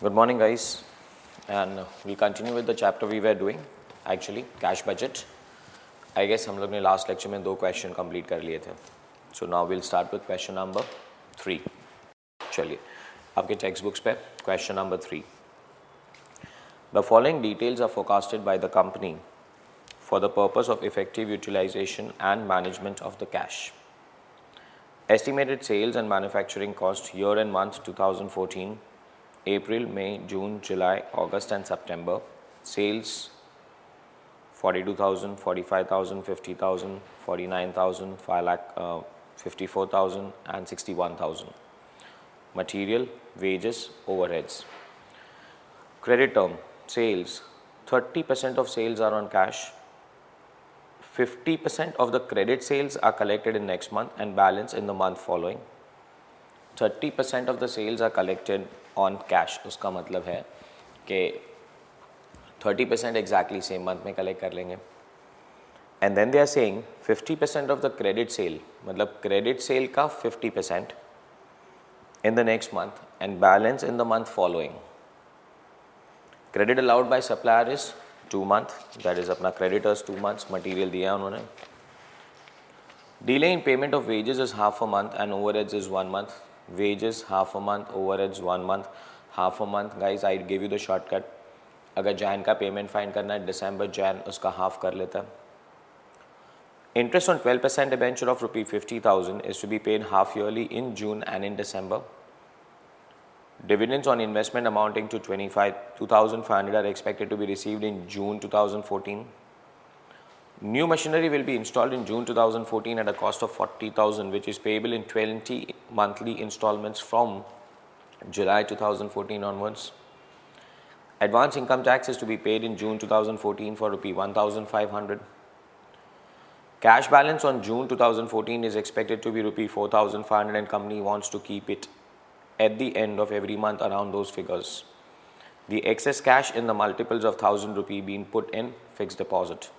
Good morning, guys, and we'll continue with the chapter we were doing. Actually, cash budget. I guess हम लोग ने last lecture में 2 question complete कर लिए थे. So now we'll start with question number 3. चलिए, आपके textbooks पे question number 3. The following details are forecasted by the company for the purpose of effective utilization and management of the cash. Estimated sales and manufacturing cost year and month 2014. April, May, June, July, August and September. Sales 42,000, 45,000, 50,000, 49,000, 5 lakh, 54,000 and 61,000. Material, wages, overheads. Credit term, sales, 30% of sales are on cash. 50% of the credit sales are collected in next month and balance in the month following. 30% of the sales are collected on cash. उसका मतलब है कि 30% exactly same month में collect कर लेंगे. And then they are saying 50% of the credit sale, मतलब credit sale का 50% in the next month and balance in the month following. Credit allowed by supplier is 2 months, that is अपना creditors 2 months, material दिया उन्होंने. Delay in payment of wages is half a month and overheads is 1 month. Wages half a month, overheads 1 month. Half a month, guys, I give you the shortcut. अगर जैन का payment find करना है, दिसंबर जैन उसका half कर लेता है. Interest on 12% debenture of ₹50,000 is to be paid half yearly in June and in December. Dividends on investment amounting to 2,500 are expected to be received in June 2014. New machinery will be installed in June 2014 at a cost of 40,000, which is payable in 20 monthly installments from July 2014 onwards. Advance income tax is to be paid in June 2014 for ₹1,500. Cash balance on June 2014 is expected to be ₹4,500 and company wants to keep it at the end of every month around those figures. The excess cash in the multiples of ₹1,000 being put in fixed deposit.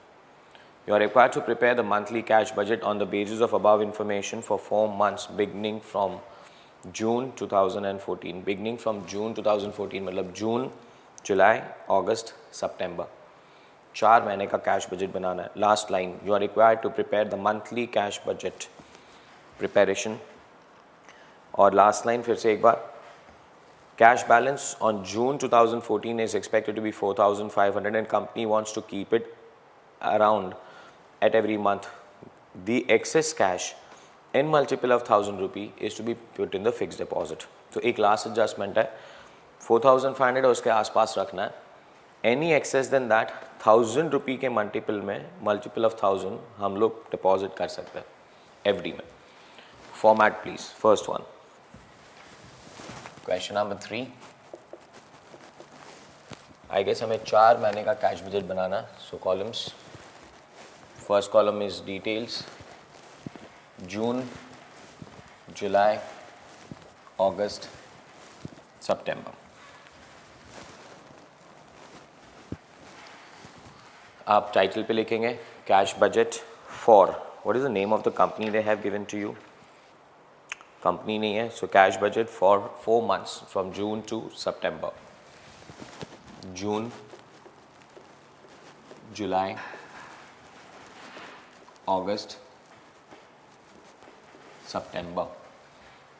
You are required to prepare the monthly cash budget on the basis of above information for 4 months beginning from June 2014. Beginning from June 2014 मतलब June, July, August, September. 4 महीने का cash budget बनाना है. Last line, you are required to prepare the monthly cash budget preparation. और last line फिर से एक बार. Cash balance on June 2014 is expected to be 4,500 and company wants to keep it around at every month. The excess cash in multiple of ₹1,000 is to be put in the fixed deposit. तो एक last adjustment है, 4,500 उसके आसपास रखना है. Any excess than that ₹1,000 के multiple of 1,000 हम लोग deposit कर सकते हैं every month. Format please. First one. Question number 3. I guess हमें 4 महीने का cash budget बनाना है. So columns. First column is details. June, July, August, September. आप टाइटल पे लिखेंगे cash budget for, what is the name of the company they have given to you. Company नहीं है, so cash budget for 4 months from June to September. June, July, August, September.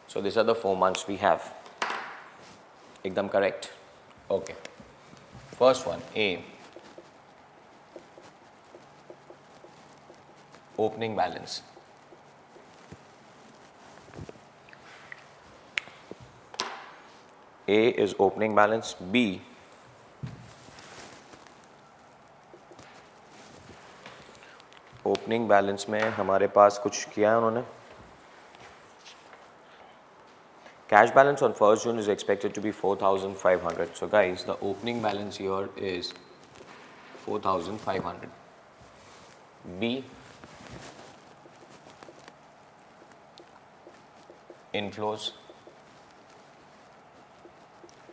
So these are the 4 months we have. Ekdam correct. Okay. First one, A. Opening balance. A is opening balance. B. Opening balance में हमारे पास कुछ किया है उन्होंने. Cash balance on 1st June is expected to be 4,500. So guys, the opening balance here is 4,500. B, inflows,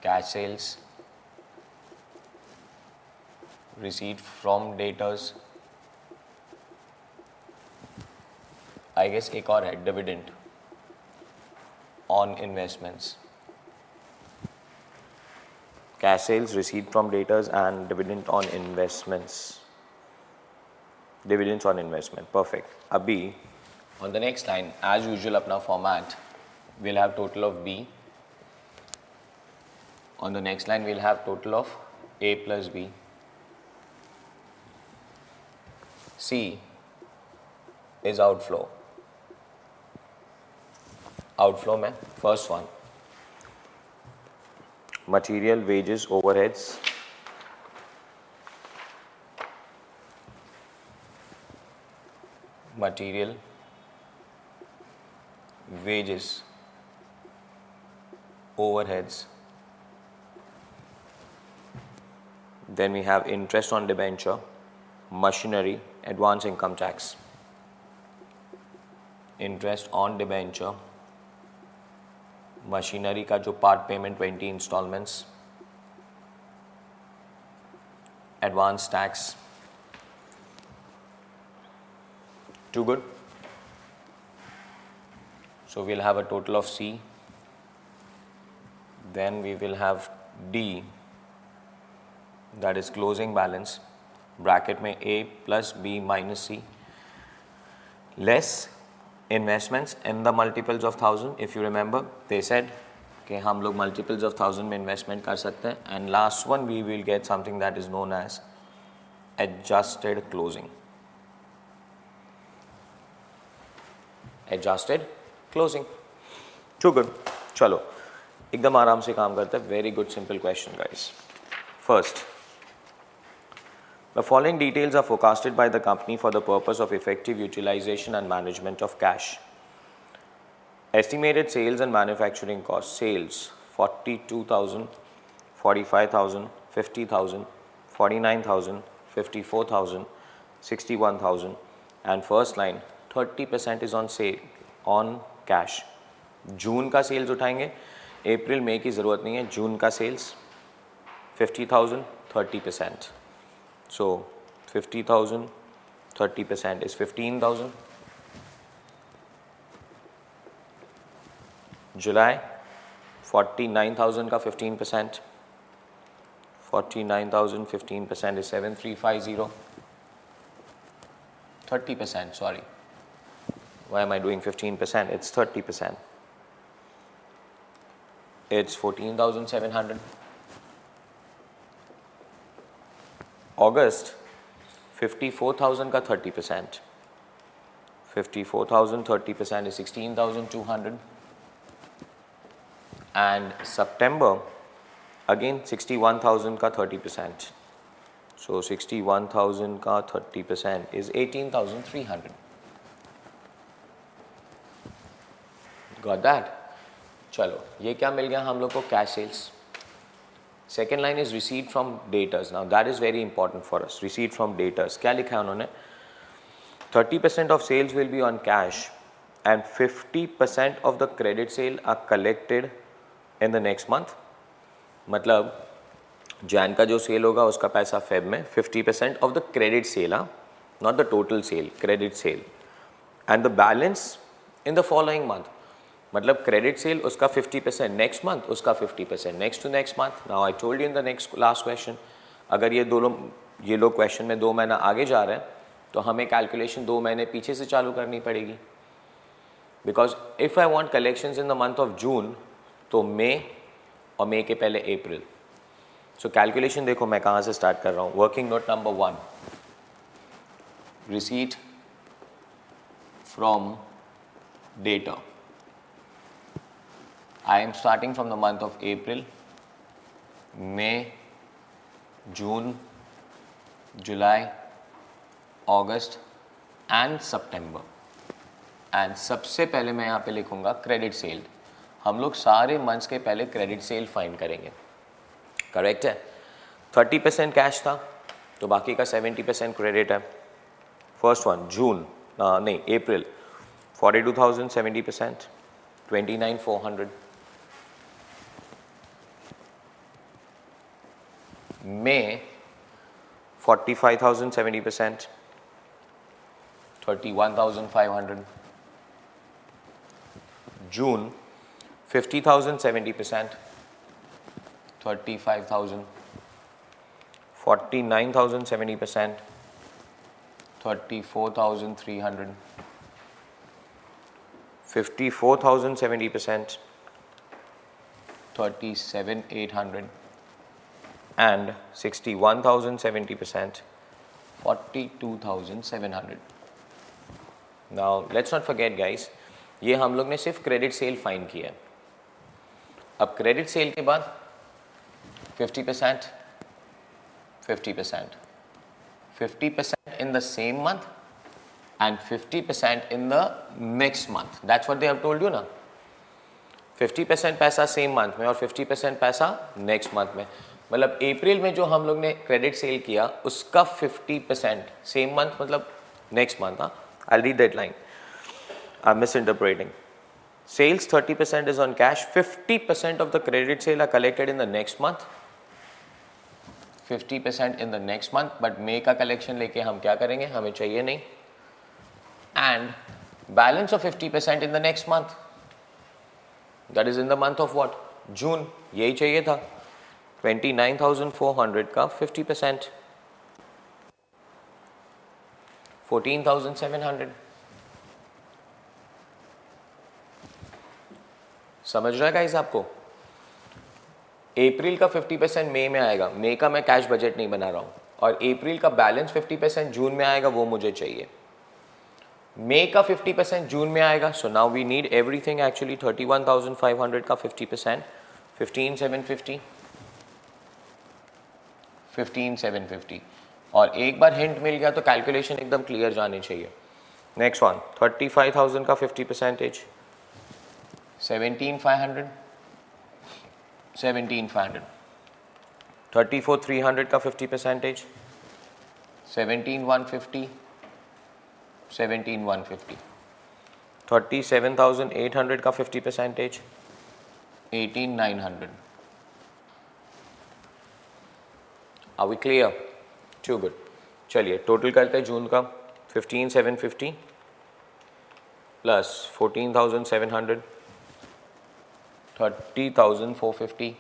cash sales, receipt from debtors. I guess एक और है dividend on investments. cash sales, receipt from debtors, and dividend on investments. Dividends on investment. Perfect. Abhi, on the next line, as usual, apna format, we'll have total of B. On the next line, we'll have total of A plus B. C is outflow. Outflow mein first one, material, wages, overheads. Material, wages, overheads. Then we have interest on debenture, machinery, advance income tax. Interest on debenture, machinery का जो part payment 20 installments, advance tax. Too good? So we'll have a total of C. Then we will have D, that is closing balance, bracket में A plus B minus C, less investments in the multiples of 1000. If you remember, they said कि हम लोग multiples of 1000 में investment कर सकते हैं. And last one, we will get something that is known as adjusted closing. Adjusted closing. Too good. चलो एकदम आराम से काम करते हैं. Very good simple question, guys. First, the following details are forecasted by the company for the purpose of effective utilization and management of cash. Estimated sales and manufacturing costs. Sales 42,000, 45,000, 50,000, 49,000, 54,000, 61,000, and first line 30% is on sale on cash. जून का sales उठाएंगे, अप्रैल मई की ज़रूरत नहीं है. जून का sales 50,000, 30%. So 50,000, 30% is 15,000. July 49,000 का 15%. 49,000 15% is 7,350. 30%, sorry. Why am I doing 15%? It's 30%. It's 14,700. August 54,000 का 30%. 54,000 30% is 16,200. And September again 61,000 का 30%. So 61,000 का 30% is 18,300. Got that? चलो ये क्या मिल गया हम लोग को? Cash sales. Second line is receipt from debtors. Now that is very important for us. Receipt from debtors. क्या लिखा है उन्होंने? 30% of sales will be on cash and 50% of the credit sale are collected in the next month. मतलब जैन का जो cell होगा उसका पैसा फेब में, 50% of the credit sale, not the total sale, credit sale, and the balance in the following month. मतलब credit sale उसका 50%, next month उसका 50%, next to next month. Now I told you in the next last question, अगर ये लोग question में 2 महीना आगे जा रहे हैं तो हमें कैलकुलेशन 2 महीने पीछे से चालू करनी पड़ेगी. Because if I want collections in the month of जून तो मई और मई के पहले अप्रैल. सो कैलकुलेशन देखो मैं कहाँ से स्टार्ट कर रहा हूँ. Working note number 1, receipt from data. I am starting from the month of April, May, June, July, August and September. And सबसे पहले मैं यहाँ पे लिखूँगा क्रेडिट सेल. हम लोग सारे मंथ्स के पहले क्रेडिट सेल फाइंड करेंगे. करेक्ट है? 30% कैश था तो बाकी का 70% क्रेडिट है. फर्स्ट वन जून नहीं अप्रैल 42,000 70%, 29,400. May 45,000 70%, 31,500. June 50,000 70%, 35,000, 49,000 70%, 34,300, 54,000 70%, 37,800, and 61,000 70%, 42,700. Now let's not forget guys, ये हम लोग ने सिर्फ क्रेडिट सेल फाइन किया है. अब क्रेडिट सेल के बाद 50%, 50%, 50% in the same month and 50% in the next month. That's what they have told you ना. 50% पैसा सेम मंथ में और 50% पैसा नेक्स्ट मंथ में. मतलब अप्रैल में जो हम लोग ने क्रेडिट सेल किया उसका 50% सेम मंथ मतलब नेक्स्ट मंथ. हाँ, I'll read that line. I'm misinterpreting. Sales 30% is on cash. 50% of the credit sale are collected in the next month. 50% in the next month. But May का collection लेके हम क्या करेंगे? हमें चाहिए नहीं. And balance of 50% in the next month. That is in the month of what? June. यही चाहिए था. 29,400 का 50%. 14,700. समझ रहा है गाइस आपको? अप्रैल का 50% मई में आएगा. मई का मैं कैश बजट नहीं बना रहा हूं और अप्रैल का बैलेंस 50% जून में आएगा, वो मुझे चाहिए. मई का 50% जून में आएगा. So now we need everything actually. 31,500 का 50%, 15,750, 15,750. और एक बार हिंट मिल गया तो कैलकुलेशन एकदम क्लियर जानी चाहिए. नेक्स्ट वन 35,000 का 50%, 17,500, 17,500. 34,300 का 50%, 17,150, 17,150. 37,800 का 50%, 18,900. Are we clear? Too good. चलिए टोटल करते हैं जून का. 15,750 plus 14,700, 30,450.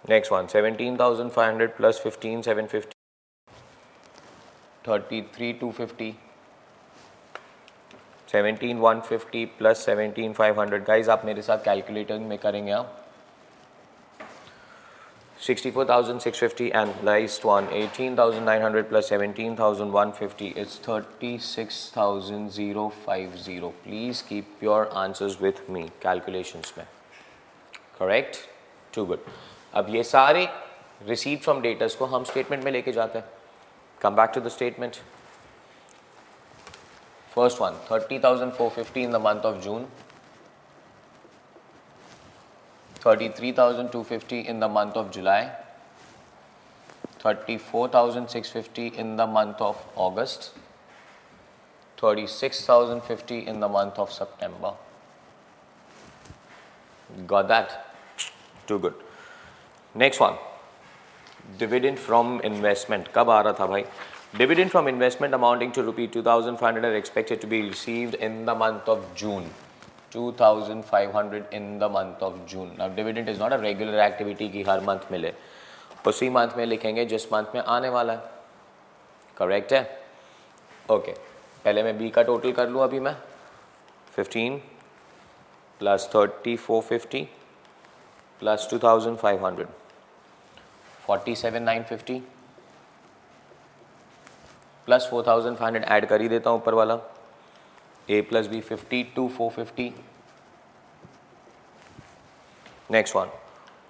Next one 17,500 plus 15,750, 33,250. 17,150 plus 17,500. Guys आप मेरे साथ कैलकुलेटर में करेंगे आप. 64,650 and last one 18,900 plus 17,150 is 36,050. Please keep your answers with me calculations में. Correct? Too good. अब ये सारे receipt from datas को हम statement में लेके जाते हैं. Come back to the statement. First one 30,450 in the month of June. 33,250 in the month of July, 34,650 in the month of August, 36,050 in the month of September. Got that? Too good. Next one, dividend from investment. कब आ रहा था भाई? Dividend from investment amounting to rupee 2,500 are expected to be received in the month of June. 2,500 in the month of June. Now dividend is not a regular activity कि हर month मिले. उसी month में लिखेंगे जिस मंथ में आने वाला है. करेक्ट है? ओके. पहले मैं बी का टोटल कर लूँ अभी मैं. 15 प्लस 30,450 प्लस 2,500, 47,950 प्लस 4,500 ऐड कर ही देता हूँ ऊपर वाला. A plus B 52,450. Next one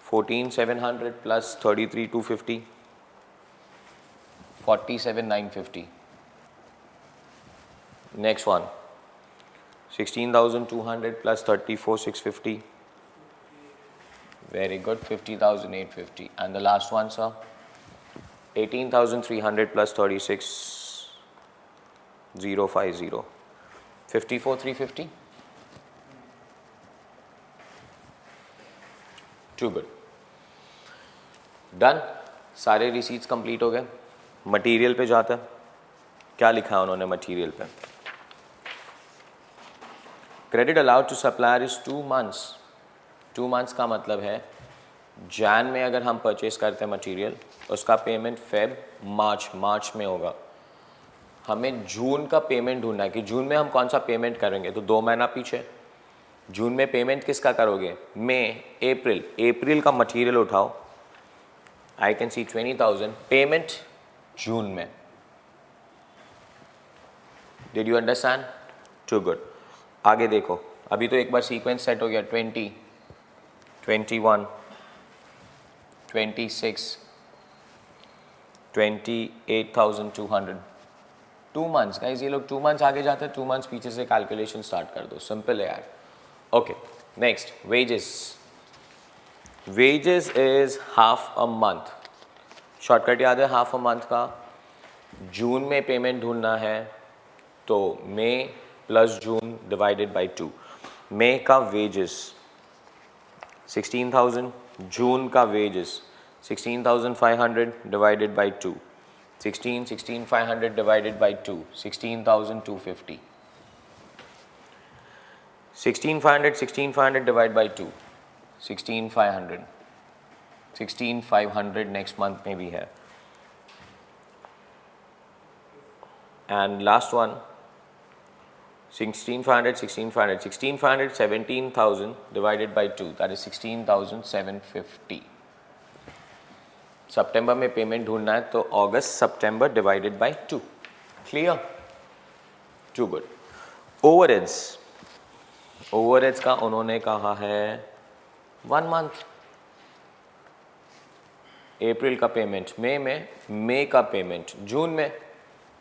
14,700 plus 33,250, 47,950. Next one 16,200 plus 34,650. Very good. 50,850. And the last one, sir, 18,300 plus 36,050. 54,350. Too good. Done. सारे रिसीट्स कंप्लीट हो गए. मटेरियल पे जाते हैं. क्या लिखा है उन्होंने मटेरियल पे? Credit allowed to supplier is 2 months. 2 months का मतलब है जैन में अगर हम परचेस करते हैं मटेरियल, उसका पेमेंट फेब मार्च में होगा। हमें जून का पेमेंट ढूंढना है कि जून में हम कौन सा पेमेंट करेंगे, तो 2 महीना पीछे। जून में पेमेंट किसका करोगे? मई, अप्रैल का मटेरियल उठाओ। आई कैन सी 20,000 पेमेंट जून में। Did you understand? Too good. आगे देखो, अभी तो एक बार सीक्वेंस सेट हो गया। 20, 21, 26, 28,200। 2 मंथ्स गाइज, ये लोग 2 मंथ्स आगे जाते हैं, 2 मंथ्स पीछे से कैलकुलेशन स्टार्ट कर दो, सिंपल है यार। Okay, next wages. Wages is half a month. Shortcut याद है हाफ अ मंथ का? जून में पेमेंट ढूंढना है तो मई प्लस जून डिवाइडेड बाई 2। मई का वेजेस 16,000, जून का wages 16,500 divided by 2। 16,500 divided by 2, 16,250। 16,500 divide by 2, 16,500। 16,500 next month में भी है। And last one 16,500, 16,500, 16,500, 17,000 divided by 2, that is 16,750। सितंबर में पेमेंट ढूंढना है तो अगस्त सितंबर divided by 2। Clear? Too good. Overheads का उन्होंने कहा है 1 मंथ। अप्रैल का पेमेंट मई में, मई का पेमेंट जून में।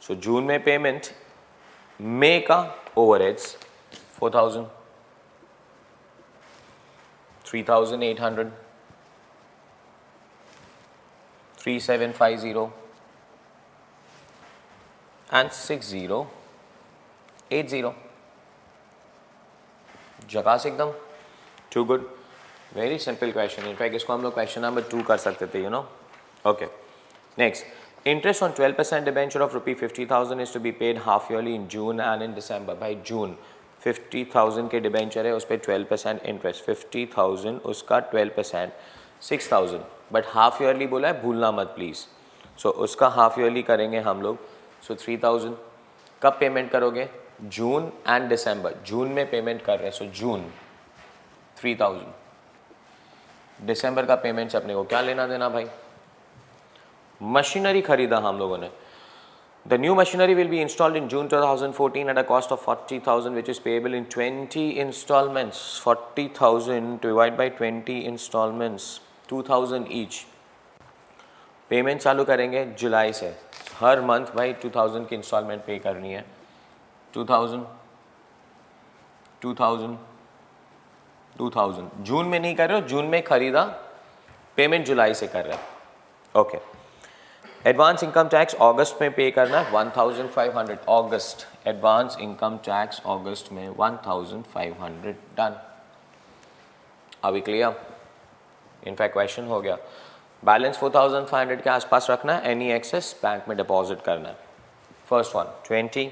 सो जून में पेमेंट, मई का ओवरहेड्स 4,000, 3,800, 3,750 and 6,080। जकास एकदम। Too good. Very simple question. In fact इसको हम लोग क्वेश्चन नंबर 2 कर सकते थे, you know. Okay, next. Interest on 12% debenture of rupee 50,000 is to be paid half yearly in June and in December। भाई जून 50,000 के डिबेंचर है, उस पर 12% इंटरेस्ट। 50,000 उसका 12%, 6,000। बट हाफ ईयरली बोला है, भूलना मत प्लीज़। सो उसका हाफ ईयरली करेंगे हम लोग। सो 3,000 कब पेमेंट करोगे? जून एंड दिसंबर। जून में पेमेंट कर रहे हैं, सो जून 3,000। दिसंबर का पेमेंट से अपने को क्या लेना देना भाई? मशीनरी खरीदा हम लोगों ने। The new machinery will be installed in June 2014 at a cost of 40,000 which is payable in 20 installments. 40,000 divide by 20 installments, 2,000 each. Payment चालू करेंगे जुलाई से। हर मंथ भाई 2,000 की इंस्टॉलमेंट पे करनी है। 2,000, 2,000, 2,000। जून में नहीं कर रहे हो, जून में खरीदा, पेमेंट जुलाई से कर रहे हैं। ओके। एडवांस इनकम टैक्स अगस्त में पे करना है 1,500। अगस्त एडवांस इनकम टैक्स अगस्त में 1,500। डन। अभी क्लियर? इनफैक्ट क्वेश्चन हो गया। बैलेंस 4,500 के आसपास रखना है, एनी एक्सेस बैंक में डिपॉजिट करना है। फर्स्ट वन 20,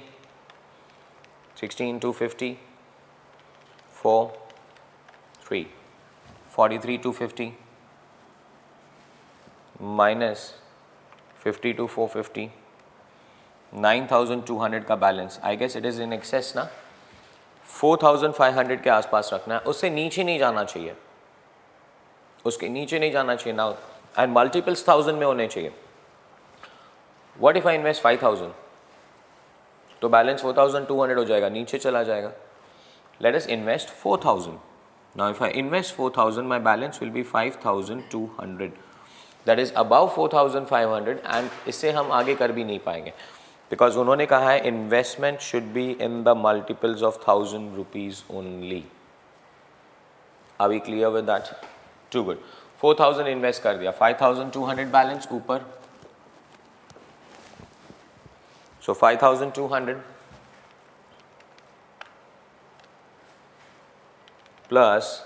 16,250, 4, 3, 43,250 माइनस 52,450, 9,200 का balance. I guess it is in excess ना। 4,500 के आसपास रखना है, उससे नीचे नहीं जाना चाहिए, उसके नीचे नहीं जाना चाहिए ना। एंड मल्टीपल्स 1,000 में होने चाहिए। What if I invest 5,000? तो बैलेंस 4,200 हो जाएगा, नीचे चला जाएगा। Let us invest 4,000। Now if I invest 4,000 my balance will be 5,200। That is about 4,500 and इससे हम आगे कर भी नहीं पाएंगे बिकॉज उन्होंने कहा है investment should be in the multiples of 1,000 rupees only. Are we clear with that? Too good. 4,000 invest कर दिया, 5,200 बैलेंस ऊपर। So 5,200 plus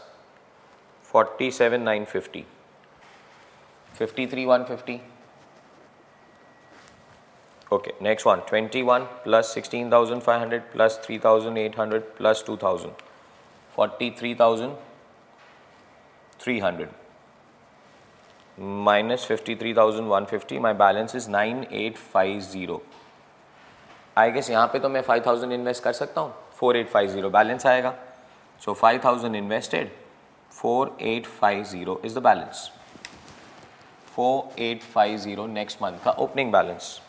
47,950, 53,150। Okay, next one 21 plus 16,500 plus 3,800 plus 2,000, 43,300। minus 53,150, my balance is 9850. I guess यहाँ पे तो मैं 5,000 invest कर सकता हूँ, 4850 बैलेंस आएगा. सो 5,000 invested, 4850 is the balance. 4850 next month का ओपनिंग बैलेंस.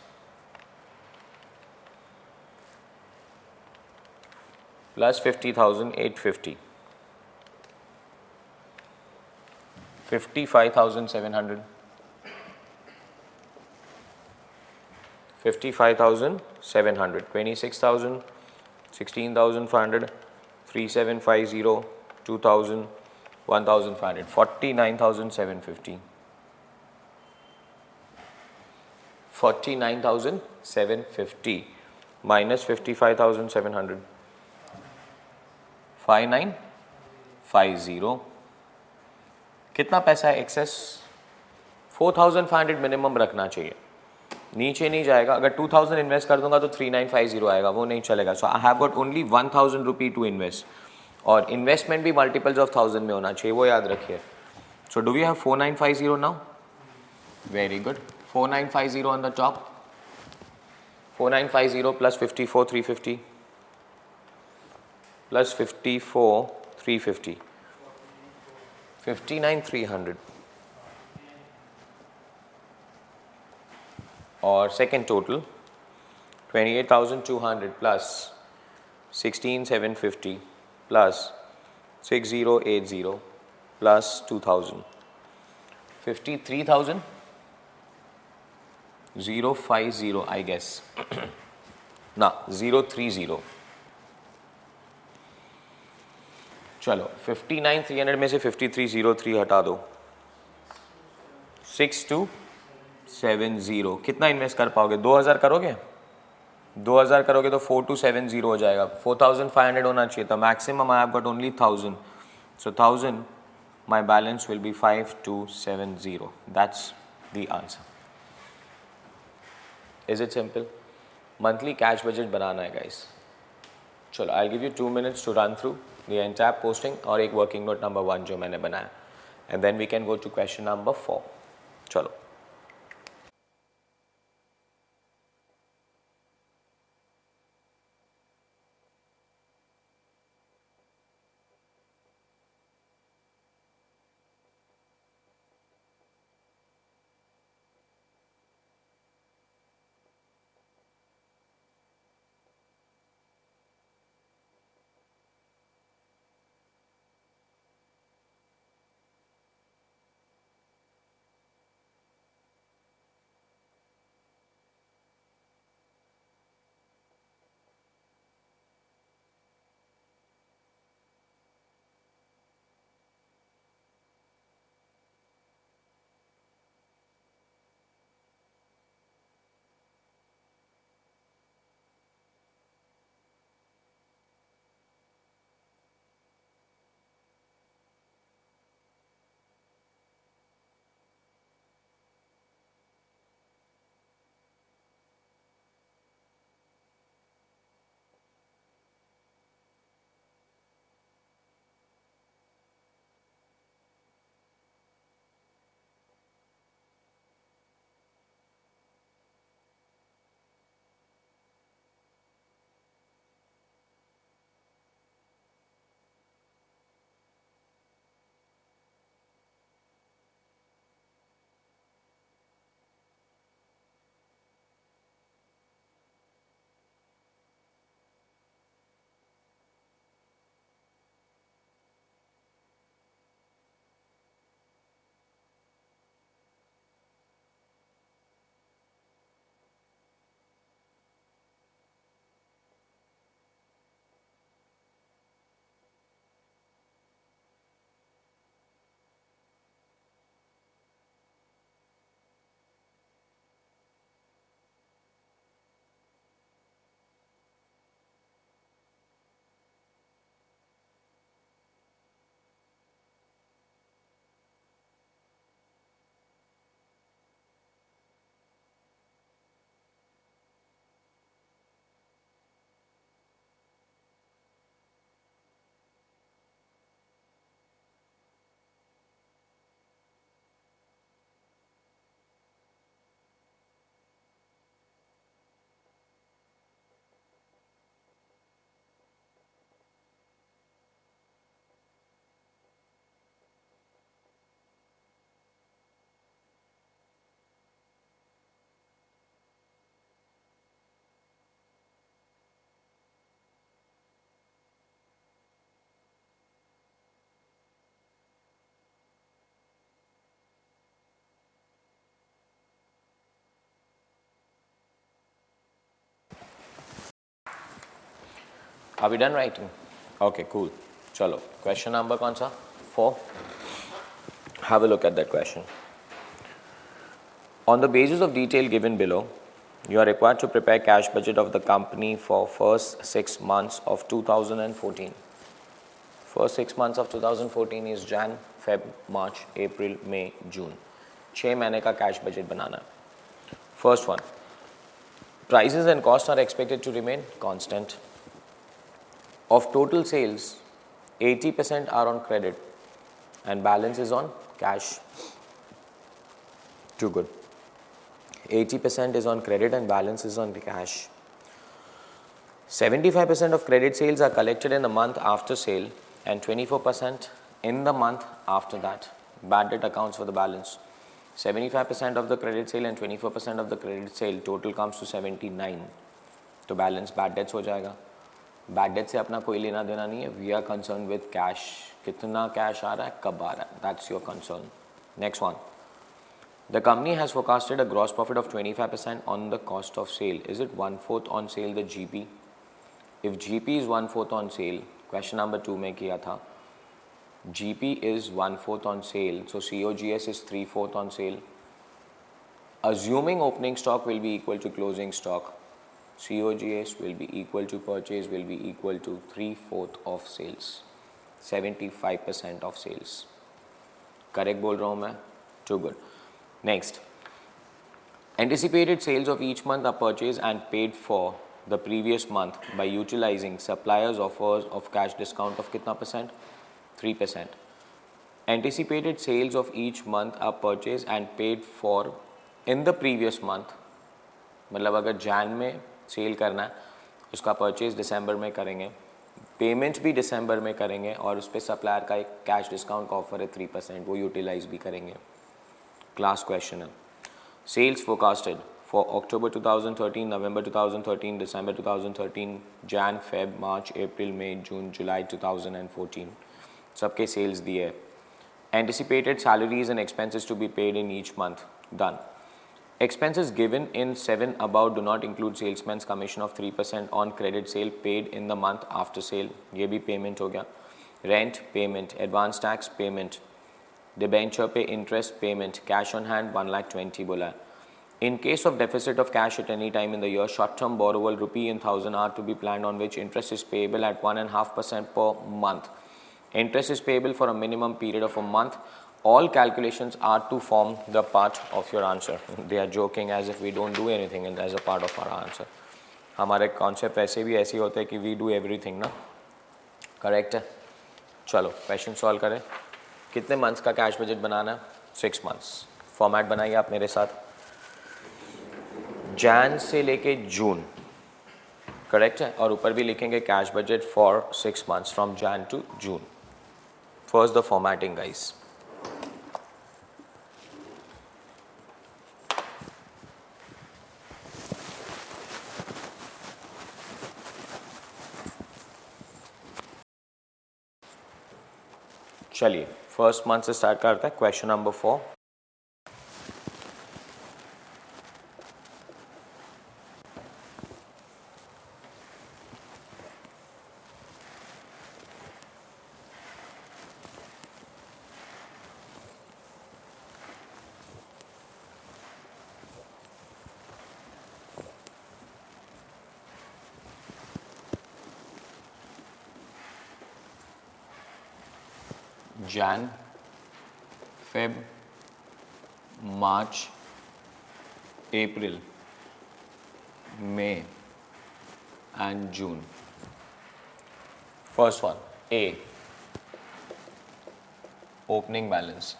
Plus 50,850, 55,700, 55,700, 26,000, 16,500, 3,750, 2,000, 1,500, 49,750, 49,750 minus 55,700, 5950. कितना पैसा है एक्सेस? 4,500 मिनिमम रखना चाहिए, नीचे नहीं जाएगा. अगर 2,000 इन्वेस्ट कर दूंगा तो 3,950 आएगा, वो नहीं चलेगा. So I have got only 1,000 rupee to invest, और इन्वेस्टमेंट भी मल्टीपल्स ऑफ 1,000 में होना चाहिए, वो याद रखिए. So do we have 4,950 now? Very good. 4,950 on the top, 4,950 plus 54,350 plus 54,350, 59,300. और second total 28,200 plus 16,750 plus 6080 plus 2,000, 53,050 I guess ना 030. चलो 59,300 में से 53,03 हटा दो, 6270. कितना इन्वेस्ट कर पाओगे? 2,000 करोगे? 2,000 करोगे तो 4270 हो जाएगा. 4,500 होना चाहिए था maximum. I have got only 1,000, so 1,000 my balance will be 5270. That's the answer. Is it simple? Monthly cash budget बनाना है गाइस. चलो I give you 2 minutes to run through the entire posting और एक वर्किंग नोट नंबर 1 जो मैंने बनाया, and then we can go to question number 4. चलो. Are we done writing? Okay, cool. Chalo. Question number kaun sa? 4. Have a look at that question. On the basis of detail given below, you are required to prepare cash budget of the company for first 6 months of 2014. First 6 months of 2014 is Jan, Feb, March, April, May, June. 6 महीने का cash budget बनाना है. First one, prices and costs are expected to remain constant. Of total sales, 80% are on credit and balance is on cash. Too good. 80% is on credit and balance is on cash. 75% of credit sales are collected in the month after sale and 24% in the month after that. Bad debt accounts for the balance. 75% of the credit sale and 24% of the credit sale total comes to 79. तो balance bad debts हो जाएगा. Bad debt से अपना कोई लेना देना नहीं है. We are concerned with cash. कितना cash आ रहा है, कब आ रहा है. That's your concern. Next one. The company has forecasted a gross profit of 25% on the cost of sale. Is it 1/4 on sale the GP? If GP is 1/4 on sale, question number 2 में किया था. GP is 1/4 on sale, so COGS is 3/4 on sale. Assuming opening stock will be equal to closing stock, COGS will be equal to purchase will be equal to 3/4 of sales, 75% of sales. Correct बोल रहा हूँ मैं? Too good. Next, anticipated sales of each month are purchased and paid for the previous month by utilizing suppliers' offers of cash discount of कितना percent? 3%. Anticipated sales of each month are purchased and paid for in the previous month. मतलब अगर जैन में cell करना है, उसका purchase दिसंबर में करेंगे, payments भी दिसंबर में करेंगे और उस पर सप्लायर का एक कैश डिस्काउंट का ऑफर है 3%, वो यूटिलाइज भी करेंगे. क्लास क्वेश्चन है. Sales forecasted for October 2013, November 2013, December 2013, Jan, Feb, March, April, May, June, July 2014. सबके सेल्स दिए. Anticipated salaries and expenses to be paid in each month. Done. Expenses given in 7 above do not include salesman's commission of 3% on credit sale paid in the month after sale. ये भी payment हो गया. Rent payment, advance tax payment, debenture पे interest payment, cash on hand 1,20,000 बोला है. In case of deficit of cash at any time in the year, short-term borrower rupee in 1,000 are to be planned on which interest is payable at 1.5% per month. Interest is payable for a minimum period of a month. All calculations are to form the part of your answer. They are joking as if we don't do anything and as a part of our answer. हमारे concept ऐसे भी ऐसे होते हैं कि we do everything ना. Correct है. चलो क्वेश्चन सॉल्व करें. कितने मंथ्स का कैश बजट बनाना है? 6 मंथ्स. फॉर्मेट बनाइए आप मेरे साथ. जैन से लेके जून, करेक्ट है, और ऊपर भी लिखेंगे cash budget for 6 months from Jan to June. First the formatting guys. चलिए फर्स्ट मंथ से स्टार्ट करते हैं. Question number 4. Jan, Feb, March, April, May and June. First one, A, opening balance.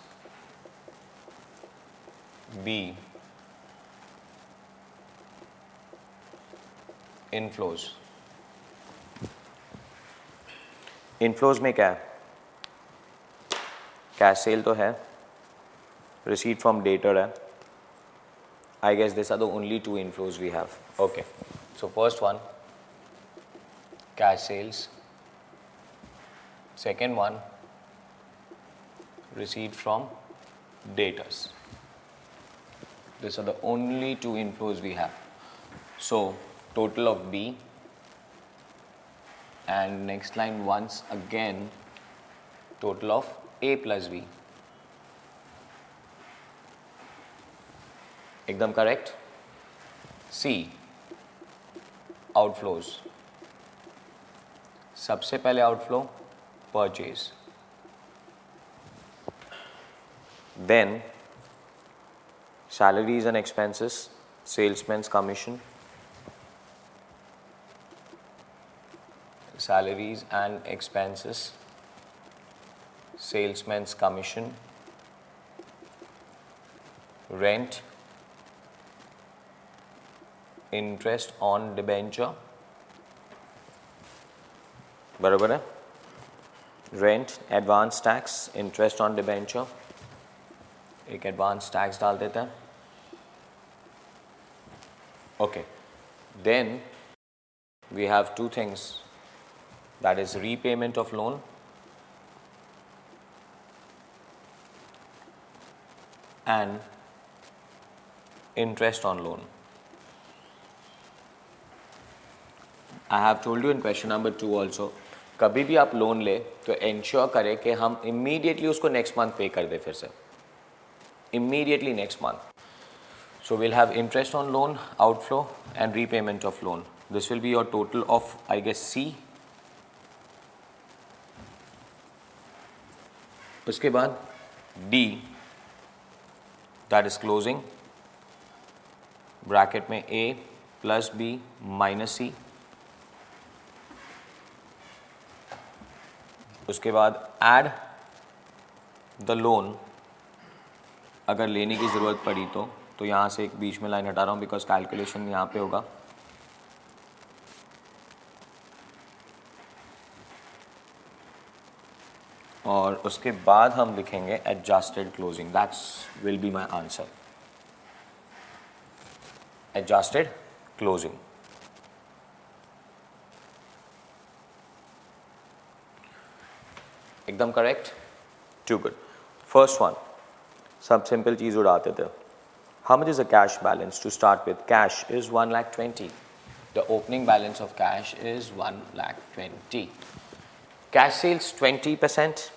B, inflows. Inflows में क्या है? Cash cell तो है, receipt from debtor है. I guess this are the only 2 inflows we have. Okay, so first one cash sales, second one receipt from debtors. This are the only 2 inflows we have. So total of B and next line once again total of A plus B. एकदम correct. C outflows. सबसे पहले outflow purchase, then salaries and expenses, salesman's commission, salaries and expenses, salesman's commission, rent, interest on debenture, बराबर है, rent, advance tax, interest on debenture, एक advance tax डाल देते हैं. Okay, then we have two things, that is repayment of loan and interest on loan. I have told you in question number 2 also, कभी भी आप loan ले तो ensure करें कि हम इमीडिएटली उसको नेक्स्ट मंथ पे कर दे, फिर से immediately next month. So we'll have interest on loan, outflow and repayment of loan. This will be your total of, I guess, C. उसके बाद D, that is closing, bracket में A plus B minus C. उसके बाद add the loan, अगर लेने की ज़रूरत पड़ी तो यहाँ से एक बीच में लाइन हटा रहा हूँ बिकॉज कैलकुलेशन यहाँ पे होगा. और उसके बाद हम लिखेंगे adjusted closing. That's will be my answer, adjusted closing. एकदम correct, too good. First one सब सिंपल चीज़ उड़ाते थे. How much is the cash balance to start with? Cash is 1,20,000. The opening balance of cash is 1,20,000. Cash sales 20%.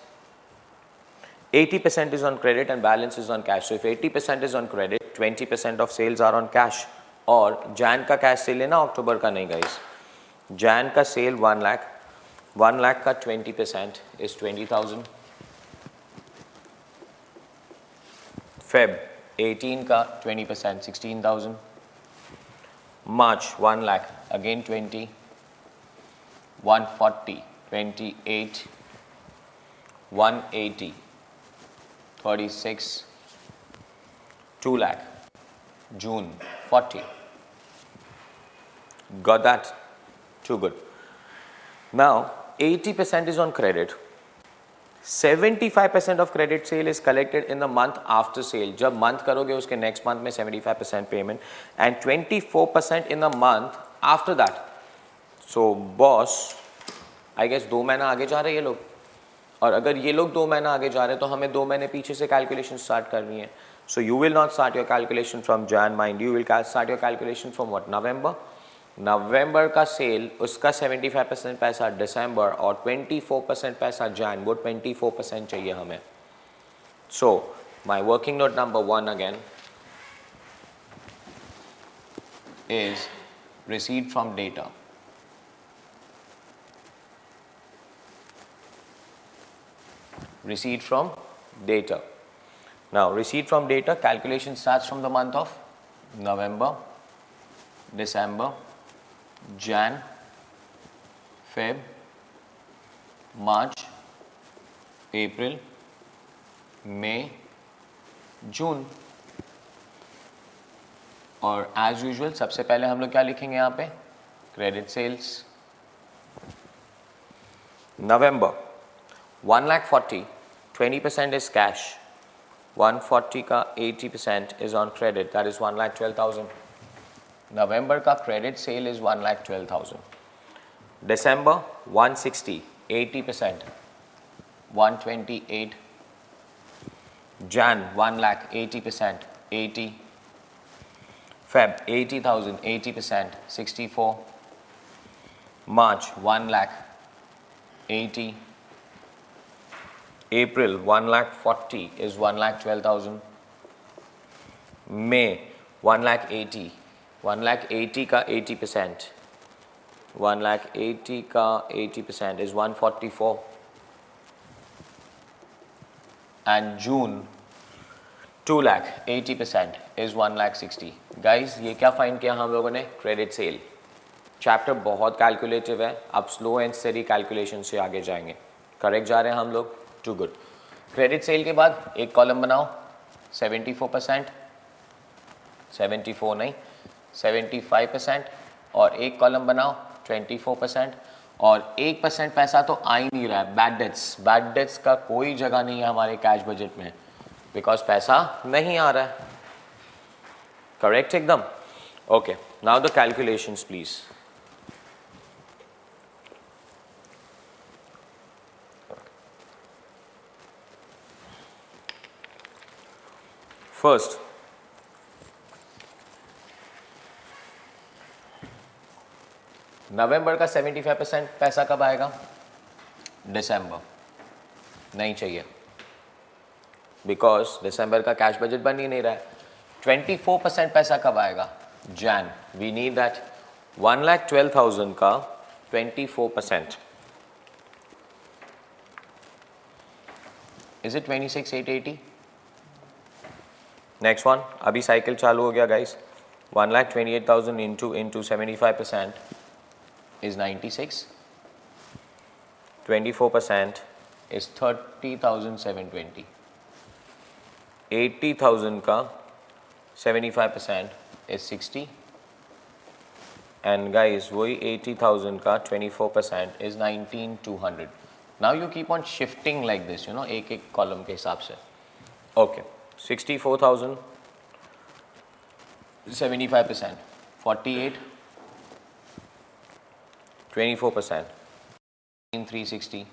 80% is on credit and balance is on cash. So if 80% is on credit, 20% of sales are on cash. और Jan का cash sale है ना, October का नहीं guys. Jan का sale 1 lakh. 1 lakh का 20% is 20,000. Feb 18 का 20% 16,000. March 1 lakh again 20, 140, 28, 180, 36, 2 lakh. June 40. Got that? Too good. Now 80% is on credit. 75% of credit sale is collected in the month after sale. जब month करोगे उसके next month में 75% payment and 24% in the month after that. So boss, I guess 2 महीना आगे जा रहे हैं ये लोग, और अगर ये लोग 2 महीना आगे जा रहे हैं तो हमें 2 महीने पीछे से calculation start करनी है. So you will not start your calculation from Jan, mind you will start your calculation from what? November. नवंबर का सेल उसका 75% पैसा दिसंबर और 24% पैसा जैन, वो 24% चाहिए हमें. So my working note number 1 again is received from data. Receipt from data. Now receipt from data calculation starts from the month of November, December, Jan, Feb, March, April, May, June. और as usual सबसे पहले हम लोग क्या लिखेंगे यहाँ पे? Credit sales. November 1,40,000, 20% is cash. 140 का 80% is on credit, that is 1,12,000. नवंबर का credit sale is 1,12,000. December 160, 80%, 128. Jan 1 lakh, 80%, 80. Feb 80,000, 80%, 64. March 1 lakh, 80. April 1,40,000 is 1,12,000. May 1,80,000. 1,80,000 का 80%. 1,80,000 का 80% is 144. And June 2,00,000 80% is 1,60,000. Guys, ये क्या फाइंड किया हम लोगों ने? Credit sale. चैप्टर बहुत कैलकुलेटिव है. अब स्लो एंड स्टेडी कैलकुलेशन से आगे जाएंगे. करेक्ट जा रहे हैं हम लोग? To good. क्रेडिट सेल के बाद एक कॉलम बनाओ 74%, 74 नहीं 75%, और एक कॉलम बनाओ 24%, और 1% पैसा तो आ ही नहीं रहा है. Bad debts. बैड डेट्स का कोई जगह नहीं है हमारे कैश बजट में, बिकॉज पैसा नहीं आ रहा है. करेक्ट एकदम. Okay, now the calculations please. First, नवंबर का 75% पैसा कब आएगा? दिसंबर. नहीं चाहिए, बिकॉज दिसंबर का कैश बजट बन ही नहीं रहा है. 24% पैसा कब आएगा? जैन. We need that. 1,12,000 का 24%. Is it 26,880? Next one. अभी साइकिल चालू हो गया गाइस. 1,28,000 into 75% is 96. 24% is 30,720. 80,000 का 75% is 60. And guys, वही 80,000 का 24% is 19,200. Now you keep on shifting like this, you know, एक एक कॉलम के हिसाब से. Okay, 64,000, 75%, 48, 24%, 360,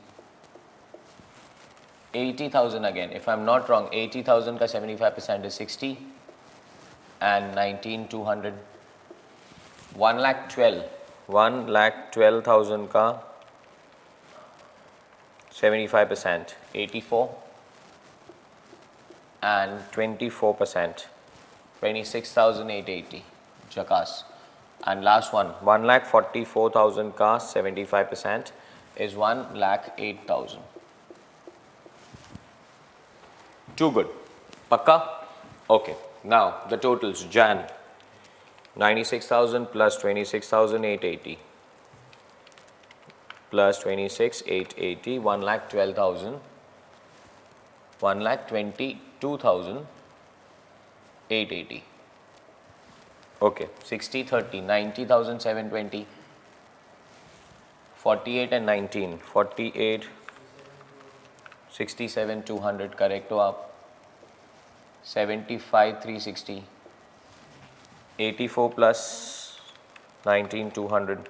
80,000 again. If I'm not wrong, 80,000 का 75% is 60, and 19,200. 1,12,000 का 75%, 84, and 24%, 26,880. Jackass. And last one, 1,44,000 का 75% is 1,08,000. Too good. Pakka? Okay. Now the totals. Jan 96,000 plus 26,880 plus 26,880, 1,12,000, 1,22,880. Okay, 60, 30, 90,720, 48 and 19, 48, 67, 200, correct हो आप. 75, 360, 84 plus 19, 200,